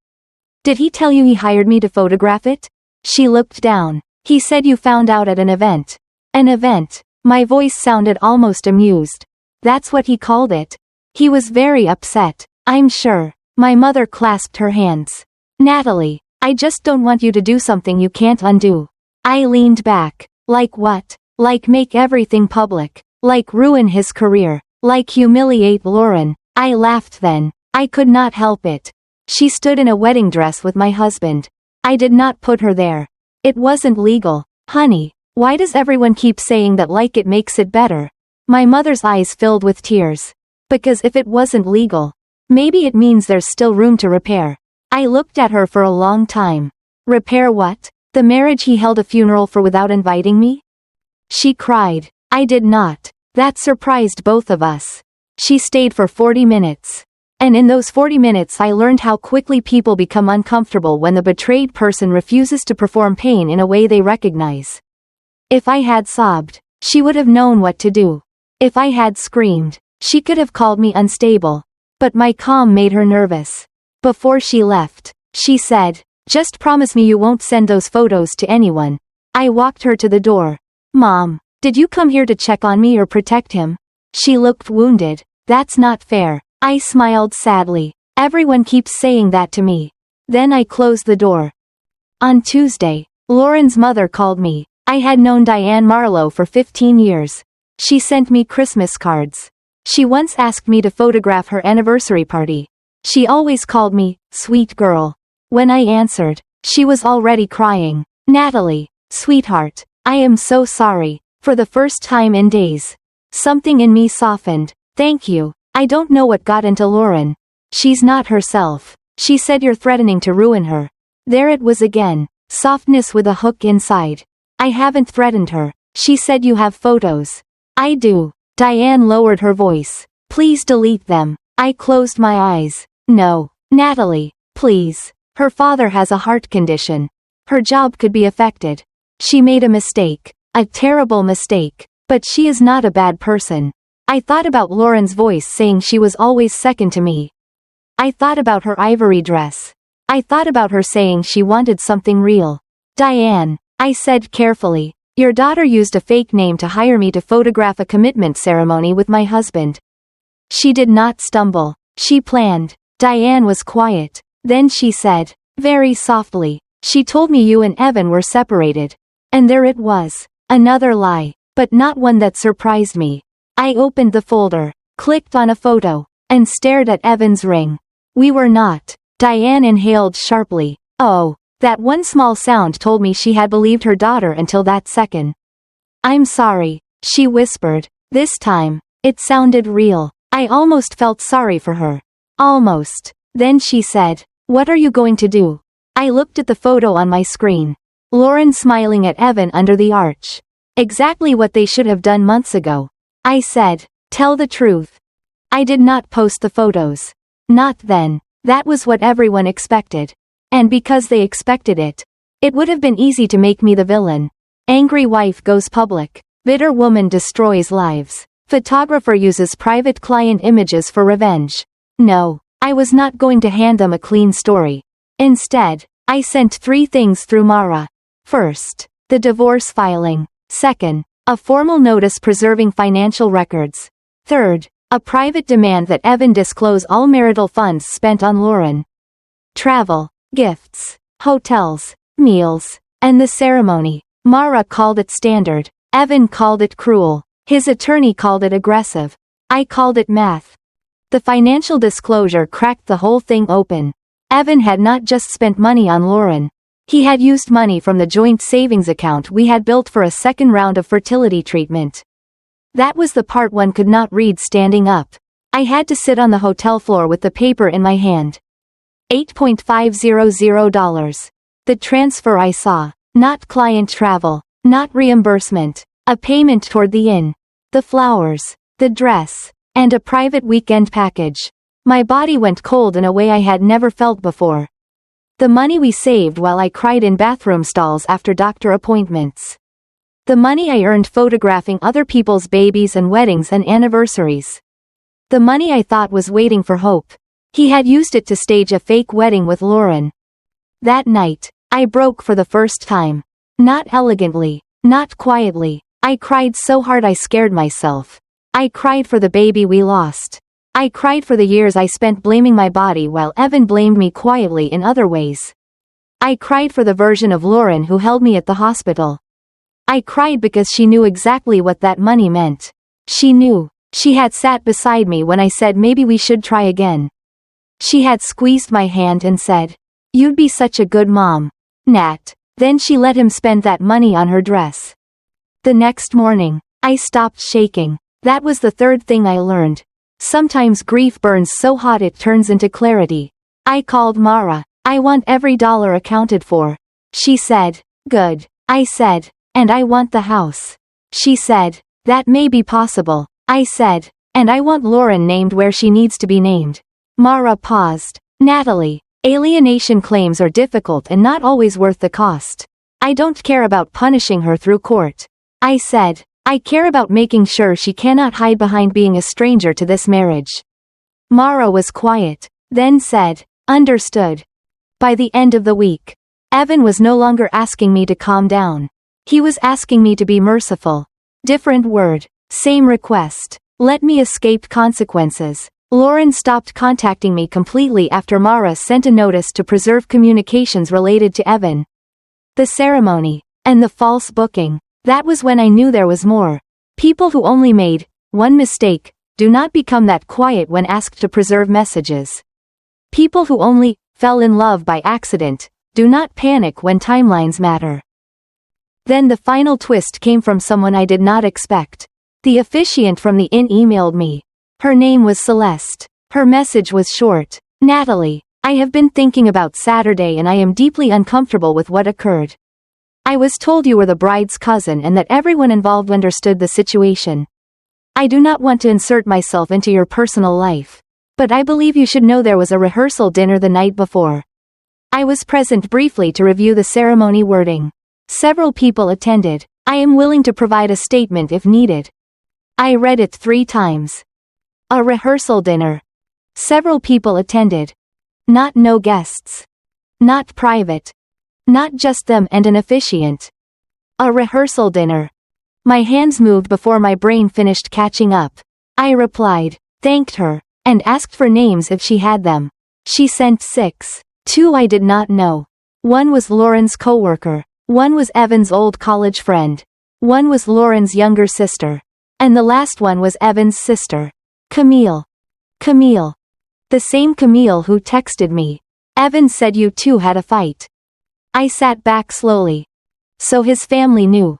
Did he tell you he hired me to photograph it? She looked down. He said you found out at an event. An event. My voice sounded almost amused. That's what he called it. He was very upset, I'm sure. My mother clasped her hands. Natalie, I just don't want you to do something you can't undo. I leaned back. Like what? Like make everything public. Like ruin his career. Like humiliate Lauren. I laughed then. I could not help it. She stood in a wedding dress with my husband. I did not put her there. It wasn't legal. Honey, Why does everyone keep saying that like it makes it better? My mother's eyes filled with tears. Because if it wasn't legal, maybe it means there's still room to repair. I looked at her for a long time. Repair what? The marriage he held a funeral for without inviting me? She cried. I did not. That surprised both of us. She stayed for 40 minutes. And in those 40 minutes I learned how quickly people become uncomfortable when the betrayed person refuses to perform pain in a way they recognize. If I had sobbed, she would have known what to do. If I had screamed, she could have called me unstable. But my calm made her nervous. Before she left, she said, "Just promise me you won't send those photos to anyone." I walked her to the door. "Mom, did you come here to check on me or protect him?" She looked wounded. "That's not fair." I smiled sadly. "Everyone keeps saying that to me." Then I closed the door. On Tuesday, Lauren's mother called me. I had known Diane Marlowe for 15 years. She sent me Christmas cards. She once asked me to photograph her anniversary party. She always called me, "Sweet girl." When I answered, she was already crying. "Natalie, sweetheart, I am so sorry." For the first time in days, something in me softened. "Thank you. I don't know what got into Lauren. She's not herself." She said, "You're threatening to ruin her." There it was again. Softness with a hook inside. "I haven't threatened her." She said, "You have photos." "I do." Diane lowered her voice. "Please delete them." I closed my eyes. "No. Natalie, please. Her father has a heart condition. Her job could be affected. She made a mistake. A terrible mistake. But she is not a bad person." I thought about Lauren's voice saying she was always second to me. I thought about her ivory dress. I thought about her saying she wanted something real. "Diane," I said carefully, "your daughter used a fake name to hire me to photograph a commitment ceremony with my husband." She did not stumble. She planned. Diane was quiet. Then she said, very softly, "She told me you and Evan were separated." And there it was. Another lie. But not one that surprised me. I opened the folder, clicked on a photo, and stared at Evan's ring. We were not. Diane inhaled sharply. Oh, that one small sound told me she had believed her daughter until that second. "I'm sorry," she whispered. This time, it sounded real. I almost felt sorry for her. Almost. Then she said, "What are you going to do?" I looked at the photo on my screen. Lauren smiling at Evan under the arch. Exactly what they should have done months ago. I said, "Tell the truth." I did not post the photos. Not then. That was what everyone expected. And because they expected it, it would have been easy to make me the villain. Angry wife goes public. Bitter woman destroys lives. Photographer uses private client images for revenge. No, I was not going to hand them a clean story. Instead, I sent 3 things through Mara. First, the divorce filing. Second, a formal notice preserving financial records. Third, a private demand that Evan disclose all marital funds spent on Lauren. Travel, gifts, hotels, meals, and the ceremony. Mara called it standard. Evan called it cruel. His attorney called it aggressive. I called it math. The financial disclosure cracked the whole thing open. Evan had not just spent money on Lauren. He had used money from the joint savings account we had built for a second round of fertility treatment. That was the part one could not read standing up. I had to sit on the hotel floor with the paper in my hand. $8,500. The transfer I saw. Not client travel. Not reimbursement. A payment toward the inn. The flowers. The dress. And a private weekend package. My body went cold in a way I had never felt before. The money we saved while I cried in bathroom stalls after doctor appointments. The money I earned photographing other people's babies and weddings and anniversaries. The money I thought was waiting for Hope. He had used it to stage a fake wedding with Lauren. That night, I broke for the first time. Not elegantly, not quietly. I cried so hard I scared myself. I cried for the baby we lost. I cried for the years I spent blaming my body while Evan blamed me quietly in other ways. I cried for the version of Lauren who held me at the hospital. I cried because she knew exactly what that money meant. She knew. She had sat beside me when I said maybe we should try again. She had squeezed my hand and said, "You'd be such a good mom, Nat." Then she let him spend that money on her dress. The next morning, I stopped shaking. That was the third thing I learned. Sometimes grief burns so hot it turns into clarity. I called Mara. I want every dollar accounted for. She said, good. I said, and I want the house. She said, that may be possible. I said, and I want Lauren named where she needs to be named. Mara paused. Natalie, alienation claims are difficult and not always worth the cost. I don't care about punishing her through court. I said, I care about making sure she cannot hide behind being a stranger to this marriage. Mara was quiet, then said, understood. By the end of the week, Evan was no longer asking me to calm down. He was asking me to be merciful. Different word, same request. Let me escape consequences. Lauren stopped contacting me completely after Mara sent a notice to preserve communications related to Evan. The ceremony, and the false booking. That was when I knew there was more. People who only made one mistake do not become that quiet when asked to preserve messages. People who only fell in love by accident do not panic when timelines matter. Then the final twist came from someone I did not expect. The officiant from the inn emailed me. Her name was Celeste. Her message was short. Natalie, I have been thinking about Saturday and I am deeply uncomfortable with what occurred. I was told you were the bride's cousin and that everyone involved understood the situation. I do not want to insert myself into your personal life, but I believe you should know there was a rehearsal dinner the night before. I was present briefly to review the ceremony wording. Several people attended. I am willing to provide a statement if needed. I read it 3 times. A rehearsal dinner. Several people attended. Not no guests. Not private. Not just them and an officiant. A rehearsal dinner. My hands moved before my brain finished catching up. I replied, thanked her, and asked for names if she had them. She sent 6. 2 I did not know. 1 was Lauren's coworker. 1 was Evan's old college friend. 1 was Lauren's younger sister. And the last one was Evan's sister. Camille. Camille. The same Camille who texted me. Evan said you two had a fight. I sat back slowly. So his family knew.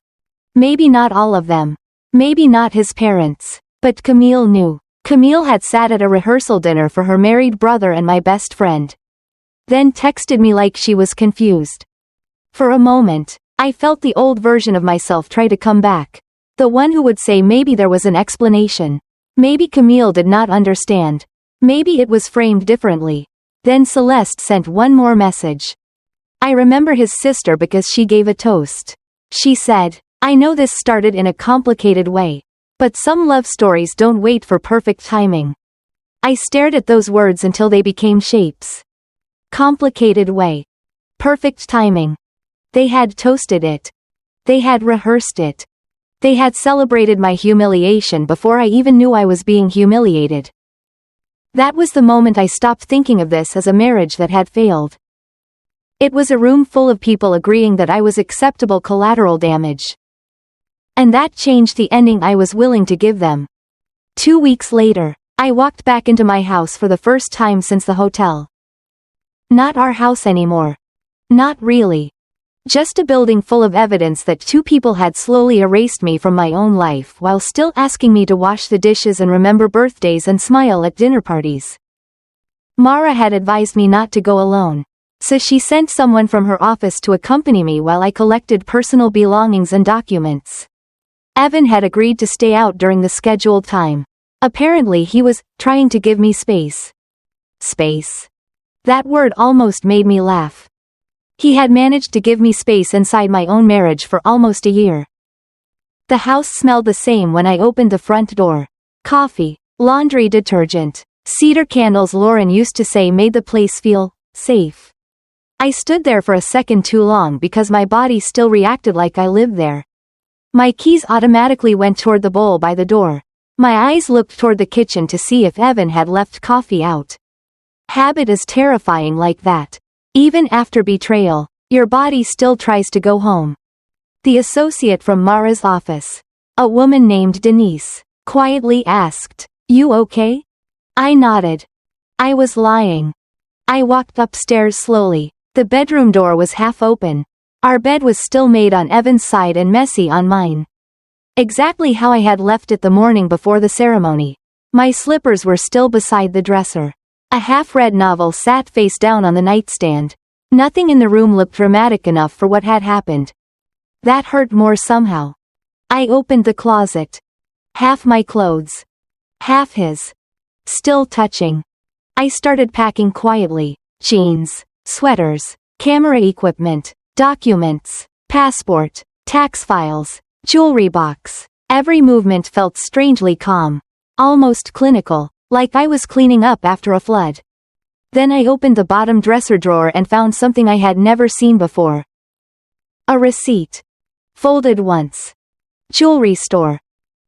Maybe not all of them. Maybe not his parents. But Camille knew. Camille had sat at a rehearsal dinner for her married brother and my best friend. Then texted me like she was confused. For a moment, I felt the old version of myself try to come back. The one who would say maybe there was an explanation. Maybe Camille did not understand. Maybe it was framed differently. Then Celeste sent one more message. I remember his sister because she gave a toast. She said, I know this started in a complicated way. But some love stories don't wait for perfect timing. I stared at those words until they became shapes. Complicated way. Perfect timing. They had toasted it. They had rehearsed it. They had celebrated my humiliation before I even knew I was being humiliated. That was the moment I stopped thinking of this as a marriage that had failed. It was a room full of people agreeing that I was acceptable collateral damage. And that changed the ending I was willing to give them. 2 weeks later, I walked back into my house for the first time since the hotel. Not our house anymore. Not really. Just a building full of evidence that 2 people had slowly erased me from my own life while still asking me to wash the dishes and remember birthdays and smile at dinner parties. Mara had advised me not to go alone. So she sent someone from her office to accompany me while I collected personal belongings and documents. Evan had agreed to stay out during the scheduled time. Apparently he was trying to give me space. Space. That word almost made me laugh. He had managed to give me space inside my own marriage for almost a year. The house smelled the same when I opened the front door. Coffee, laundry detergent, cedar candles Lauren used to say made the place feel safe. I stood there for a second too long because my body still reacted like I lived there. My keys automatically went toward the bowl by the door. My eyes looked toward the kitchen to see if Evan had left coffee out. Habit is terrifying like that. Even after betrayal, your body still tries to go home. The associate from Mara's office, a woman named Denise, quietly asked, "You okay?" I nodded. I was lying. I walked upstairs slowly. The bedroom door was half open. Our bed was still made on Evan's side and messy on mine. Exactly how I had left it the morning before the ceremony. My slippers were still beside the dresser. A half-read novel sat face down on the nightstand. Nothing in the room looked dramatic enough for what had happened. That hurt more somehow. I opened the closet. Half my clothes. Half his. Still touching. I started packing quietly. Jeans, sweaters, camera equipment, documents, passport, tax files, jewelry box. Every movement felt strangely calm. Almost clinical, like I was cleaning up after a flood. Then I opened the bottom dresser drawer and found something I had never seen before. A receipt. Folded once. Jewelry store.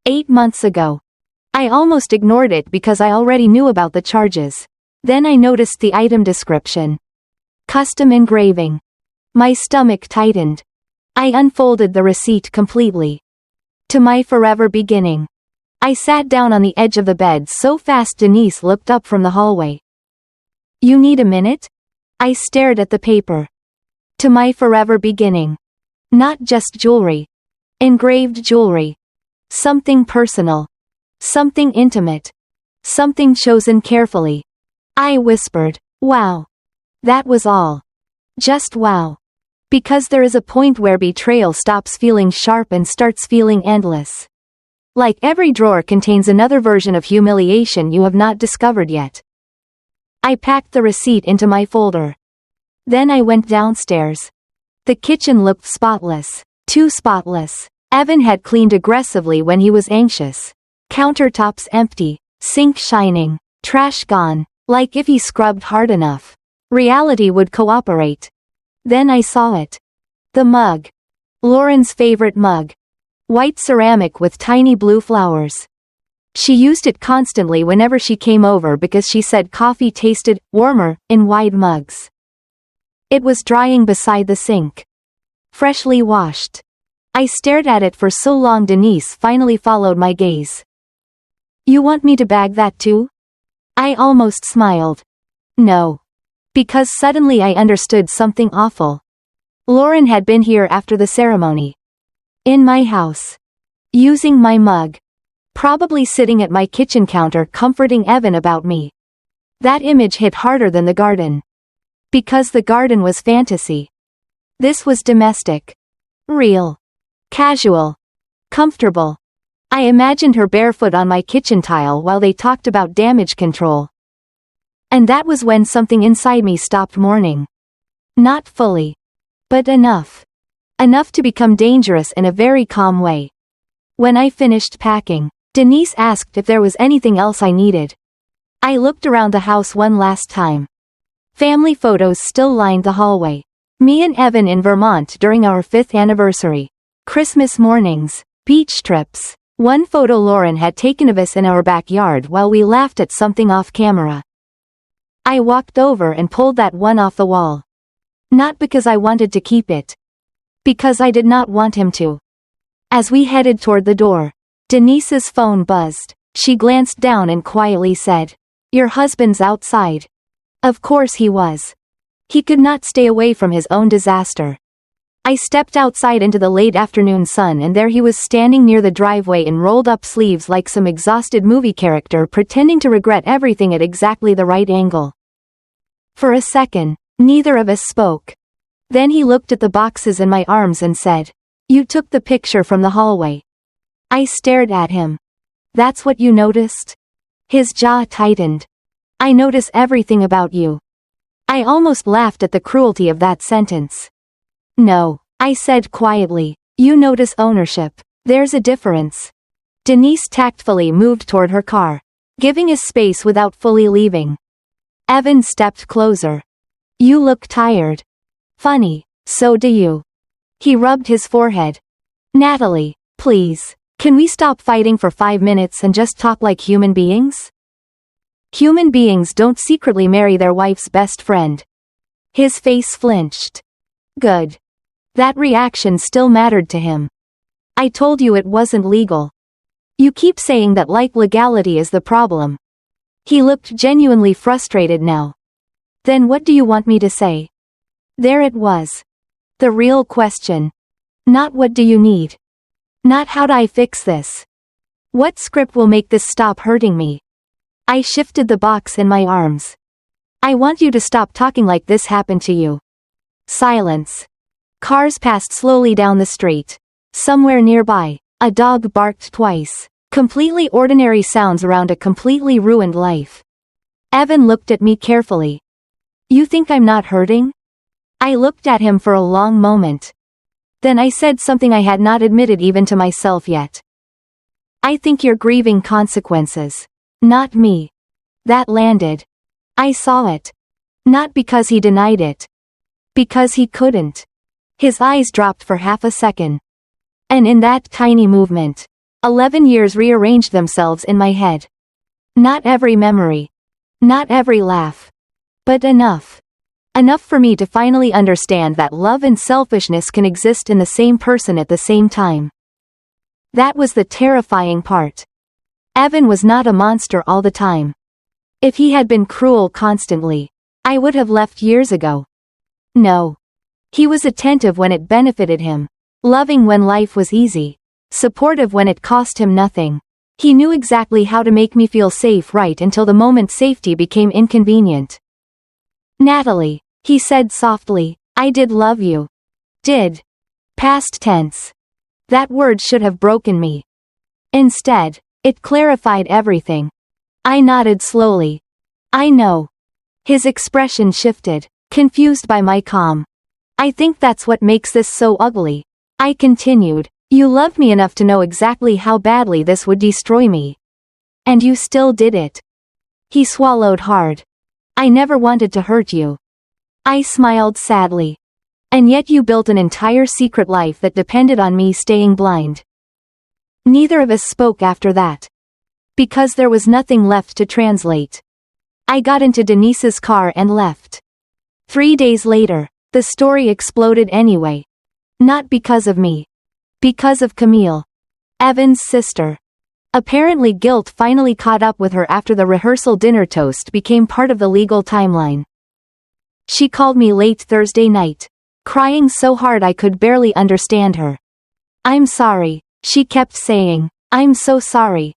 8 months ago. I almost ignored it because I already knew about the charges. Then I noticed the item description. Custom engraving. My stomach tightened. I unfolded the receipt completely. To my forever beginning. I sat down on the edge of the bed so fast Denise looked up from the hallway. You need a minute? I stared at the paper. To my forever beginning. Not just jewelry. Engraved jewelry. Something personal. Something intimate. Something chosen carefully. I whispered, wow. That was all. Just wow. Because there is a point where betrayal stops feeling sharp and starts feeling endless. Like every drawer contains another version of humiliation you have not discovered yet. I packed the receipt into my folder. Then I went downstairs. The kitchen looked spotless. Too spotless. Evan had cleaned aggressively when he was anxious. Countertops empty. Sink shining. Trash gone. Like if he scrubbed hard enough, reality would cooperate. Then I saw it. The mug. Lauren's favorite mug. White ceramic with tiny blue flowers. She used it constantly whenever she came over because she said coffee tasted warmer in wide mugs. It was drying beside the sink. Freshly washed. I stared at it for so long Denise finally followed my gaze. You want me to bag that too? I almost smiled. No. Because suddenly I understood something awful. Lauren had been here after the ceremony. In my house. Using my mug. Probably sitting at my kitchen counter comforting Evan about me. That image hit harder than the garden. Because the garden was fantasy. This was domestic. Real. Casual. Comfortable. I imagined her barefoot on my kitchen tile while they talked about damage control. And that was when something inside me stopped mourning. Not fully. But enough. Enough to become dangerous in a very calm way. When I finished packing, Denise asked if there was anything else I needed. I looked around the house one last time. Family photos still lined the hallway. Me and Evan in Vermont during our 5th anniversary. Christmas mornings. Beach trips. One photo Lauren had taken of us in our backyard while we laughed at something off camera. I walked over and pulled that one off the wall. Not because I wanted to keep it. Because I did not want him to. As we headed toward the door, Denise's phone buzzed. She glanced down and quietly said, "Your husband's outside." Of course he was. He could not stay away from his own disaster. I stepped outside into the late afternoon sun and there he was standing near the driveway in rolled up sleeves like some exhausted movie character pretending to regret everything at exactly the right angle. For a second, neither of us spoke. Then he looked at the boxes in my arms and said, "You took the picture from the hallway." I stared at him. "That's what you noticed?" His jaw tightened. "I notice everything about you." I almost laughed at the cruelty of that sentence. "No," I said quietly, "you notice ownership. There's a difference." Denise tactfully moved toward her car, giving us space without fully leaving. Evan stepped closer. "You look tired." "Funny, so do you." He rubbed his forehead. "Natalie, please, can we stop fighting for 5 minutes and just talk like human beings?" Human beings don't secretly marry their wife's best friend. His face flinched. Good. That reaction still mattered to him. "I told you it wasn't legal. You keep saying that like legality is the problem." He looked genuinely frustrated now. "Then what do you want me to say?" There it was. The real question. Not what do you need. Not how do I fix this? What script will make this stop hurting me? I shifted the box in my arms. I want you to stop talking like this happened to you. Silence. Cars passed slowly down the street. Somewhere nearby, a dog barked twice. Completely ordinary sounds around a completely ruined life. Evan looked at me carefully. You think I'm not hurting? I looked at him for a long moment. Then I said something I had not admitted even to myself yet. I think you're grieving consequences. Not me. That landed. I saw it. Not because he denied it. Because he couldn't. His eyes dropped for half a second. And in that tiny movement, 11 years rearranged themselves in my head. Not every memory. Not every laugh. But enough. Enough for me to finally understand that love and selfishness can exist in the same person at the same time. That was the terrifying part. Evan was not a monster all the time. If he had been cruel constantly, I would have left years ago. No. He was attentive when it benefited him, loving when life was easy, supportive when it cost him nothing. He knew exactly how to make me feel safe right until the moment safety became inconvenient. Natalie, he said softly, I did love you. Did. Past tense. That word should have broken me. Instead, it clarified everything. I nodded slowly. I know. His expression shifted, confused by my calm. I think that's what makes this so ugly. I continued, you loved me enough to know exactly how badly this would destroy me. And you still did it. He swallowed hard. I never wanted to hurt you. I smiled sadly. And yet you built an entire secret life that depended on me staying blind. Neither of us spoke after that. Because there was nothing left to translate. I got into Denise's car and left. 3 days later, the story exploded anyway. Not because of me. Because of Camille. Evan's sister. Apparently guilt finally caught up with her after the rehearsal dinner toast became part of the legal timeline. She called me late Thursday night, crying so hard I could barely understand her. I'm sorry, she kept saying, I'm so sorry.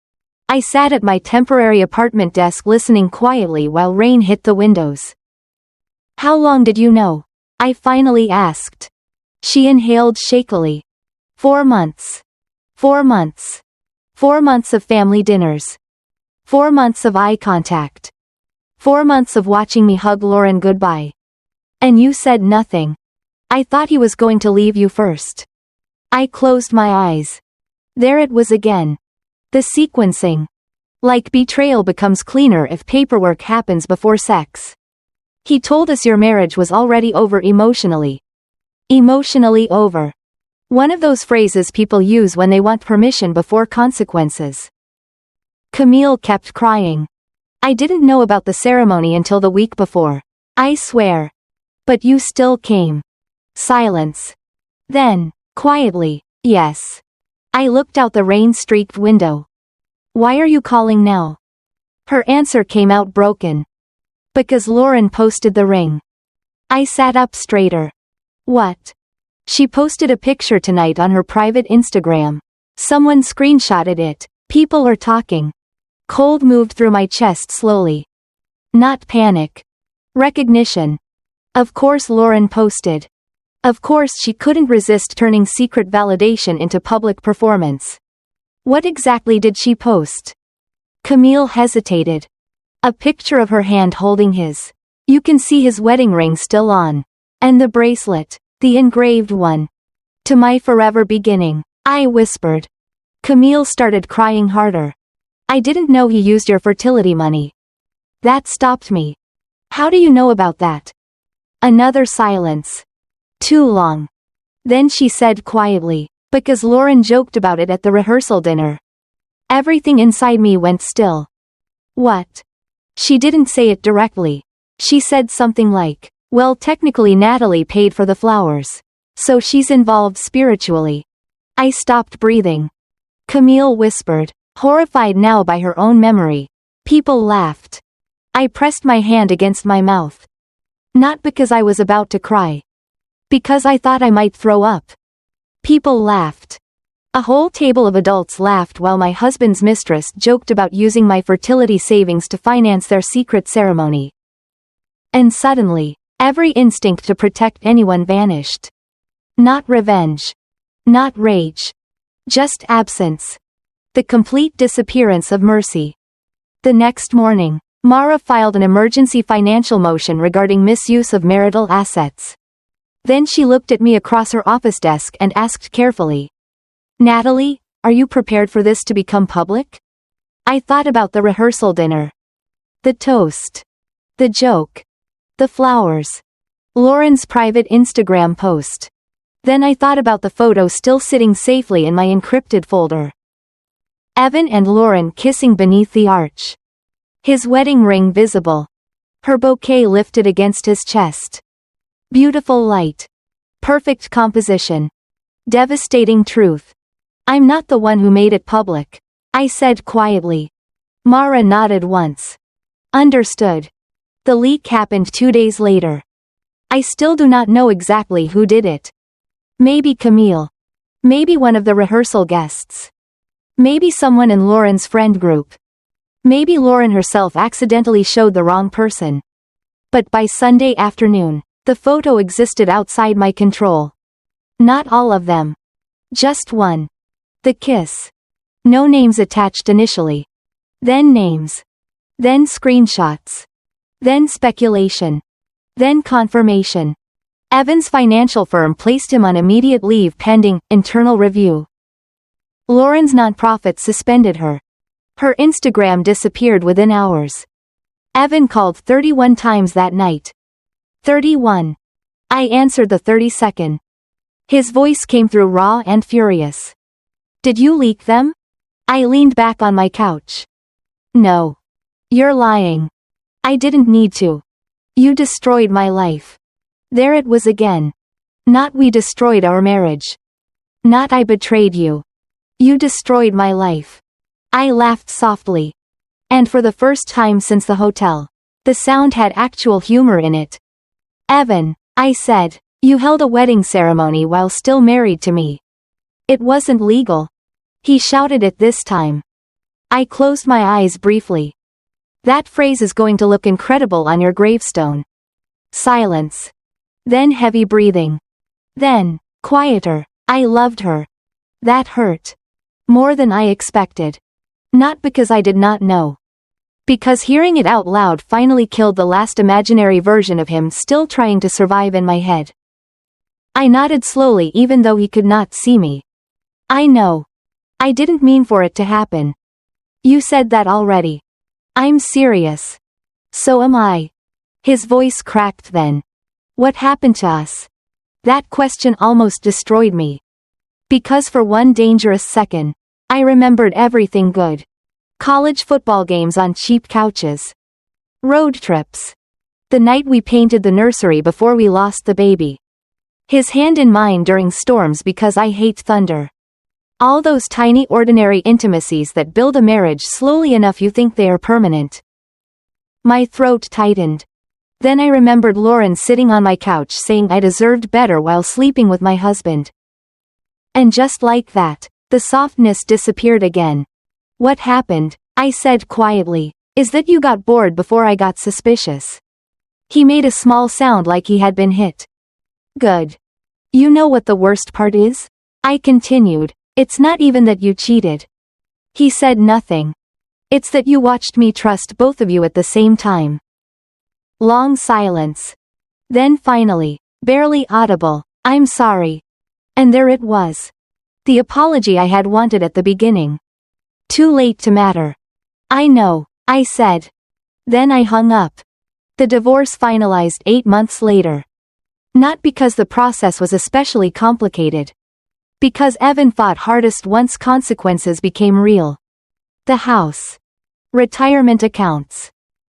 I sat at my temporary apartment desk listening quietly while rain hit the windows. How long did you know? I finally asked. She inhaled shakily. 4 months. 4 months. 4 months of family dinners. 4 months of eye contact. 4 months of watching me hug Lauren goodbye. And you said nothing. I thought he was going to leave you first. I closed my eyes. There it was again. The sequencing. Like betrayal becomes cleaner if paperwork happens before sex. He told us your marriage was already over emotionally. Emotionally over. One of those phrases people use when they want permission before consequences. Camille kept crying. I didn't know about the ceremony until the week before. I swear. But you still came. Silence. Then, quietly, yes. I looked out the rain-streaked window. Why are you calling now? Her answer came out broken. Because Lauren posted the ring. I sat up straighter. What? She posted a picture tonight on her private Instagram. Someone screenshotted it. People are talking. Cold moved through my chest slowly. Not panic. Recognition. Of course Lauren posted. Of course she couldn't resist turning secret validation into public performance. What exactly did she post? Camille hesitated. A picture of her hand holding his. You can see his wedding ring still on. And the bracelet. The engraved one. To my forever beginning. I whispered. Camille started crying harder. I didn't know he used your fertility money. That stopped me. How do you know about that? Another silence. Too long. Then she said quietly, because Lauren joked about it at the rehearsal dinner. Everything inside me went still. What? She didn't say it directly. She said something like, well, technically Natalie paid for the flowers. So she's involved spiritually. I stopped breathing. Camille whispered, horrified now by her own memory. People laughed. I pressed my hand against my mouth. Not because I was about to cry. Because I thought I might throw up. People laughed. A whole table of adults laughed while my husband's mistress joked about using my fertility savings to finance their secret ceremony. And suddenly, every instinct to protect anyone vanished. Not revenge. Not rage. Just absence. The complete disappearance of mercy. The next morning, Mara filed an emergency financial motion regarding misuse of marital assets. Then she looked at me across her office desk and asked carefully, "Natalie, are you prepared for this to become public?" I thought about the rehearsal dinner. The toast. The joke. The flowers. Lauren's private Instagram post. Then I thought about the photo still sitting safely in my encrypted folder. Evan and Lauren kissing beneath the arch. His wedding ring visible. Her bouquet lifted against his chest. Beautiful light. Perfect composition. Devastating truth. "I'm not the one who made it public," I said quietly. Mara nodded once. Understood. The leak happened 2 days later. I still do not know exactly who did it. Maybe Camille. Maybe one of the rehearsal guests. Maybe someone in Lauren's friend group. Maybe Lauren herself accidentally showed the wrong person. But by Sunday afternoon, the photo existed outside my control. Not all of them. Just one. The kiss. No names attached initially. Then names. Then screenshots. Then speculation. Then confirmation. Evan's financial firm placed him on immediate leave pending internal review. Lauren's nonprofit suspended her. Her Instagram disappeared within hours. Evan called 31 times that night. 31. I answered the 32nd. His voice came through raw and furious. "Did you leak them?" I leaned back on my couch. "No. You're lying. I didn't need to. You destroyed my life." There it was again. Not "we destroyed our marriage." Not "I betrayed you." "You destroyed my life." I laughed softly. And for the first time since the hotel, the sound had actual humor in it. "Evan," I said, "you held a wedding ceremony while still married to me. It wasn't legal." He shouted it this time. I closed my eyes briefly. "That phrase is going to look incredible on your gravestone." Silence. Then heavy breathing. Then, quieter. I loved her. That hurt. More than I expected. Not because I did not know. Because hearing it out loud finally killed the last imaginary version of him still trying to survive in my head. I nodded slowly even though he could not see me. "I know. I didn't mean for it to happen." "You said that already." "I'm serious." "So am I." His voice cracked then. "What happened to us?" That question almost destroyed me. Because for one dangerous second, I remembered everything good. College football games on cheap couches. Road trips. The night we painted the nursery before we lost the baby. His hand in mine during storms because I hate thunder. All those tiny ordinary intimacies that build a marriage slowly enough you think they are permanent. My throat tightened. Then I remembered Lauren sitting on my couch saying I deserved better while sleeping with my husband. And just like that, the softness disappeared again. "What happened," I said quietly, "is that you got bored before I got suspicious." He made a small sound like he had been hit. "Good. You know what the worst part is?" I continued. "It's not even that you cheated." He said nothing. "It's that you watched me trust both of you at the same time." Long silence. Then finally, barely audible, "I'm sorry." And there it was. The apology I had wanted at the beginning. Too late to matter. "I know," I said. Then I hung up. The divorce finalized 8 months later. Not because the process was especially complicated. Because Evan fought hardest once consequences became real. The house. Retirement accounts.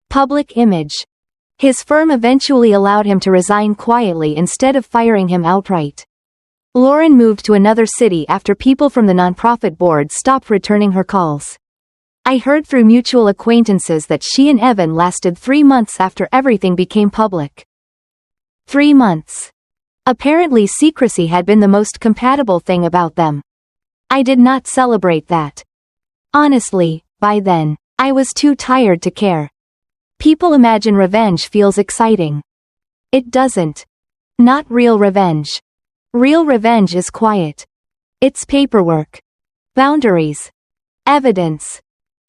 Public image. His firm eventually allowed him to resign quietly instead of firing him outright. Lauren moved to another city after people from the nonprofit board stopped returning her calls. I heard through mutual acquaintances that she and Evan lasted 3 months after everything became public. 3 months. Apparently secrecy had been the most compatible thing about them. I did not celebrate that. Honestly, by then, I was too tired to care. People imagine revenge feels exciting. It doesn't. Not real revenge. Real revenge is quiet. It's paperwork. Boundaries. Evidence.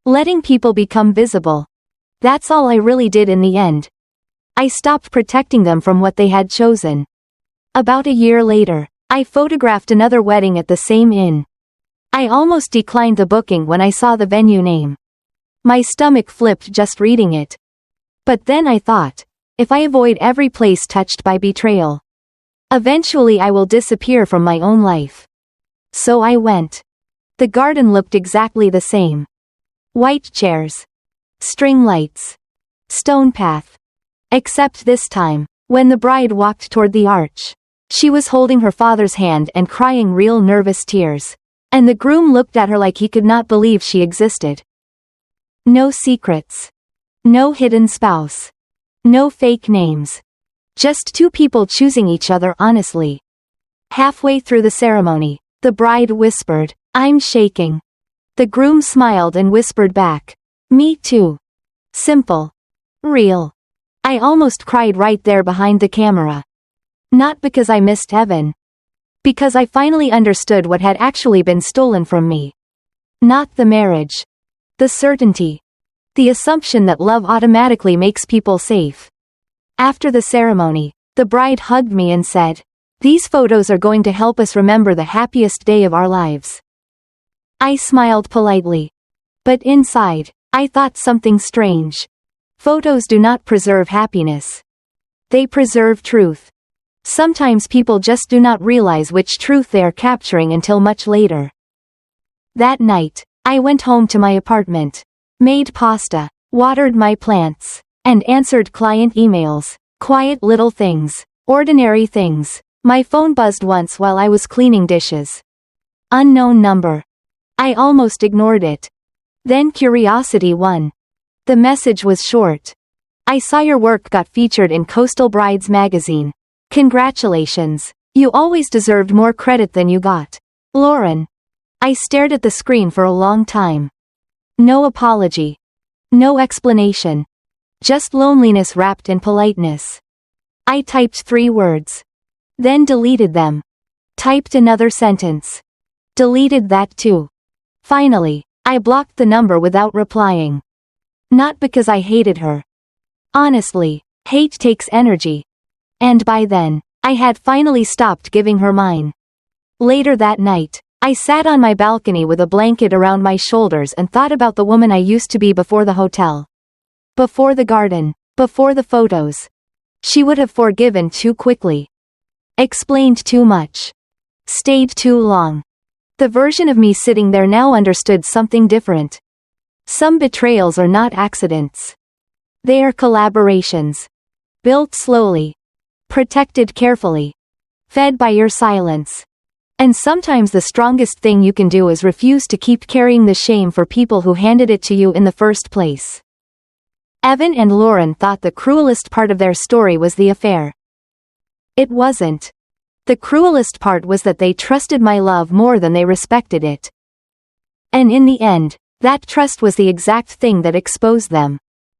Letting people become visible. That's all I really did in the end. I stopped protecting them from what they had chosen. About a year later, I photographed another wedding at the same inn. I almost declined the booking when I saw the venue name. My stomach flipped just reading it. But then I thought, if I avoid every place touched by betrayal, eventually I will disappear from my own life. So I went. The garden looked exactly the same. White chairs. String lights. Stone path. Except this time, when the bride walked toward the arch, she was holding her father's hand and crying real nervous tears, and the groom looked at her like he could not believe she existed. No secrets. No hidden spouse. No fake names. Just two people choosing each other honestly. Halfway through the ceremony, the bride whispered, "I'm shaking." The groom smiled and whispered back, "Me too." Simple. Real. I almost cried right there behind the camera. Not because I missed Evan. Because I finally understood what had actually been stolen from me. Not the marriage. The certainty. The assumption that love automatically makes people safe. After the ceremony, the bride hugged me and said, "These photos are going to help us remember the happiest day of our lives." I smiled politely. But inside, I thought something strange. Photos do not preserve happiness. They preserve truth. Sometimes people just do not realize which truth they are capturing until much later. That night, I went home to my apartment, made pasta, watered my plants, and answered client emails. Quiet little things, ordinary things. My phone buzzed once while I was cleaning dishes. Unknown number. I almost ignored it. Then curiosity won. The message was short. "I saw your work got featured in Coastal Brides magazine. Congratulations. You always deserved more credit than you got. Lauren." I stared at the screen for a long time. No apology. No explanation. Just loneliness wrapped in politeness. I typed 3 words. Then deleted them. Typed another sentence. Deleted that too. Finally, I blocked the number without replying. Not because I hated her. Honestly, hate takes energy. And by then, I had finally stopped giving her mine. Later that night, I sat on my balcony with a blanket around my shoulders and thought about the woman I used to be before the hotel. Before the garden. Before the photos. She would have forgiven too quickly. Explained too much. Stayed too long. The version of me sitting there now understood something different. Some betrayals are not accidents. They are collaborations. Built slowly. Protected carefully. Fed by your silence. And sometimes the strongest thing you can do is refuse to keep carrying the shame for people who handed it to you in the first place. Evan and Lauren thought the cruelest part of their story was the affair. It wasn't. The cruelest part was that they trusted my love more than they respected it. And in the end, that trust was the exact thing that exposed them.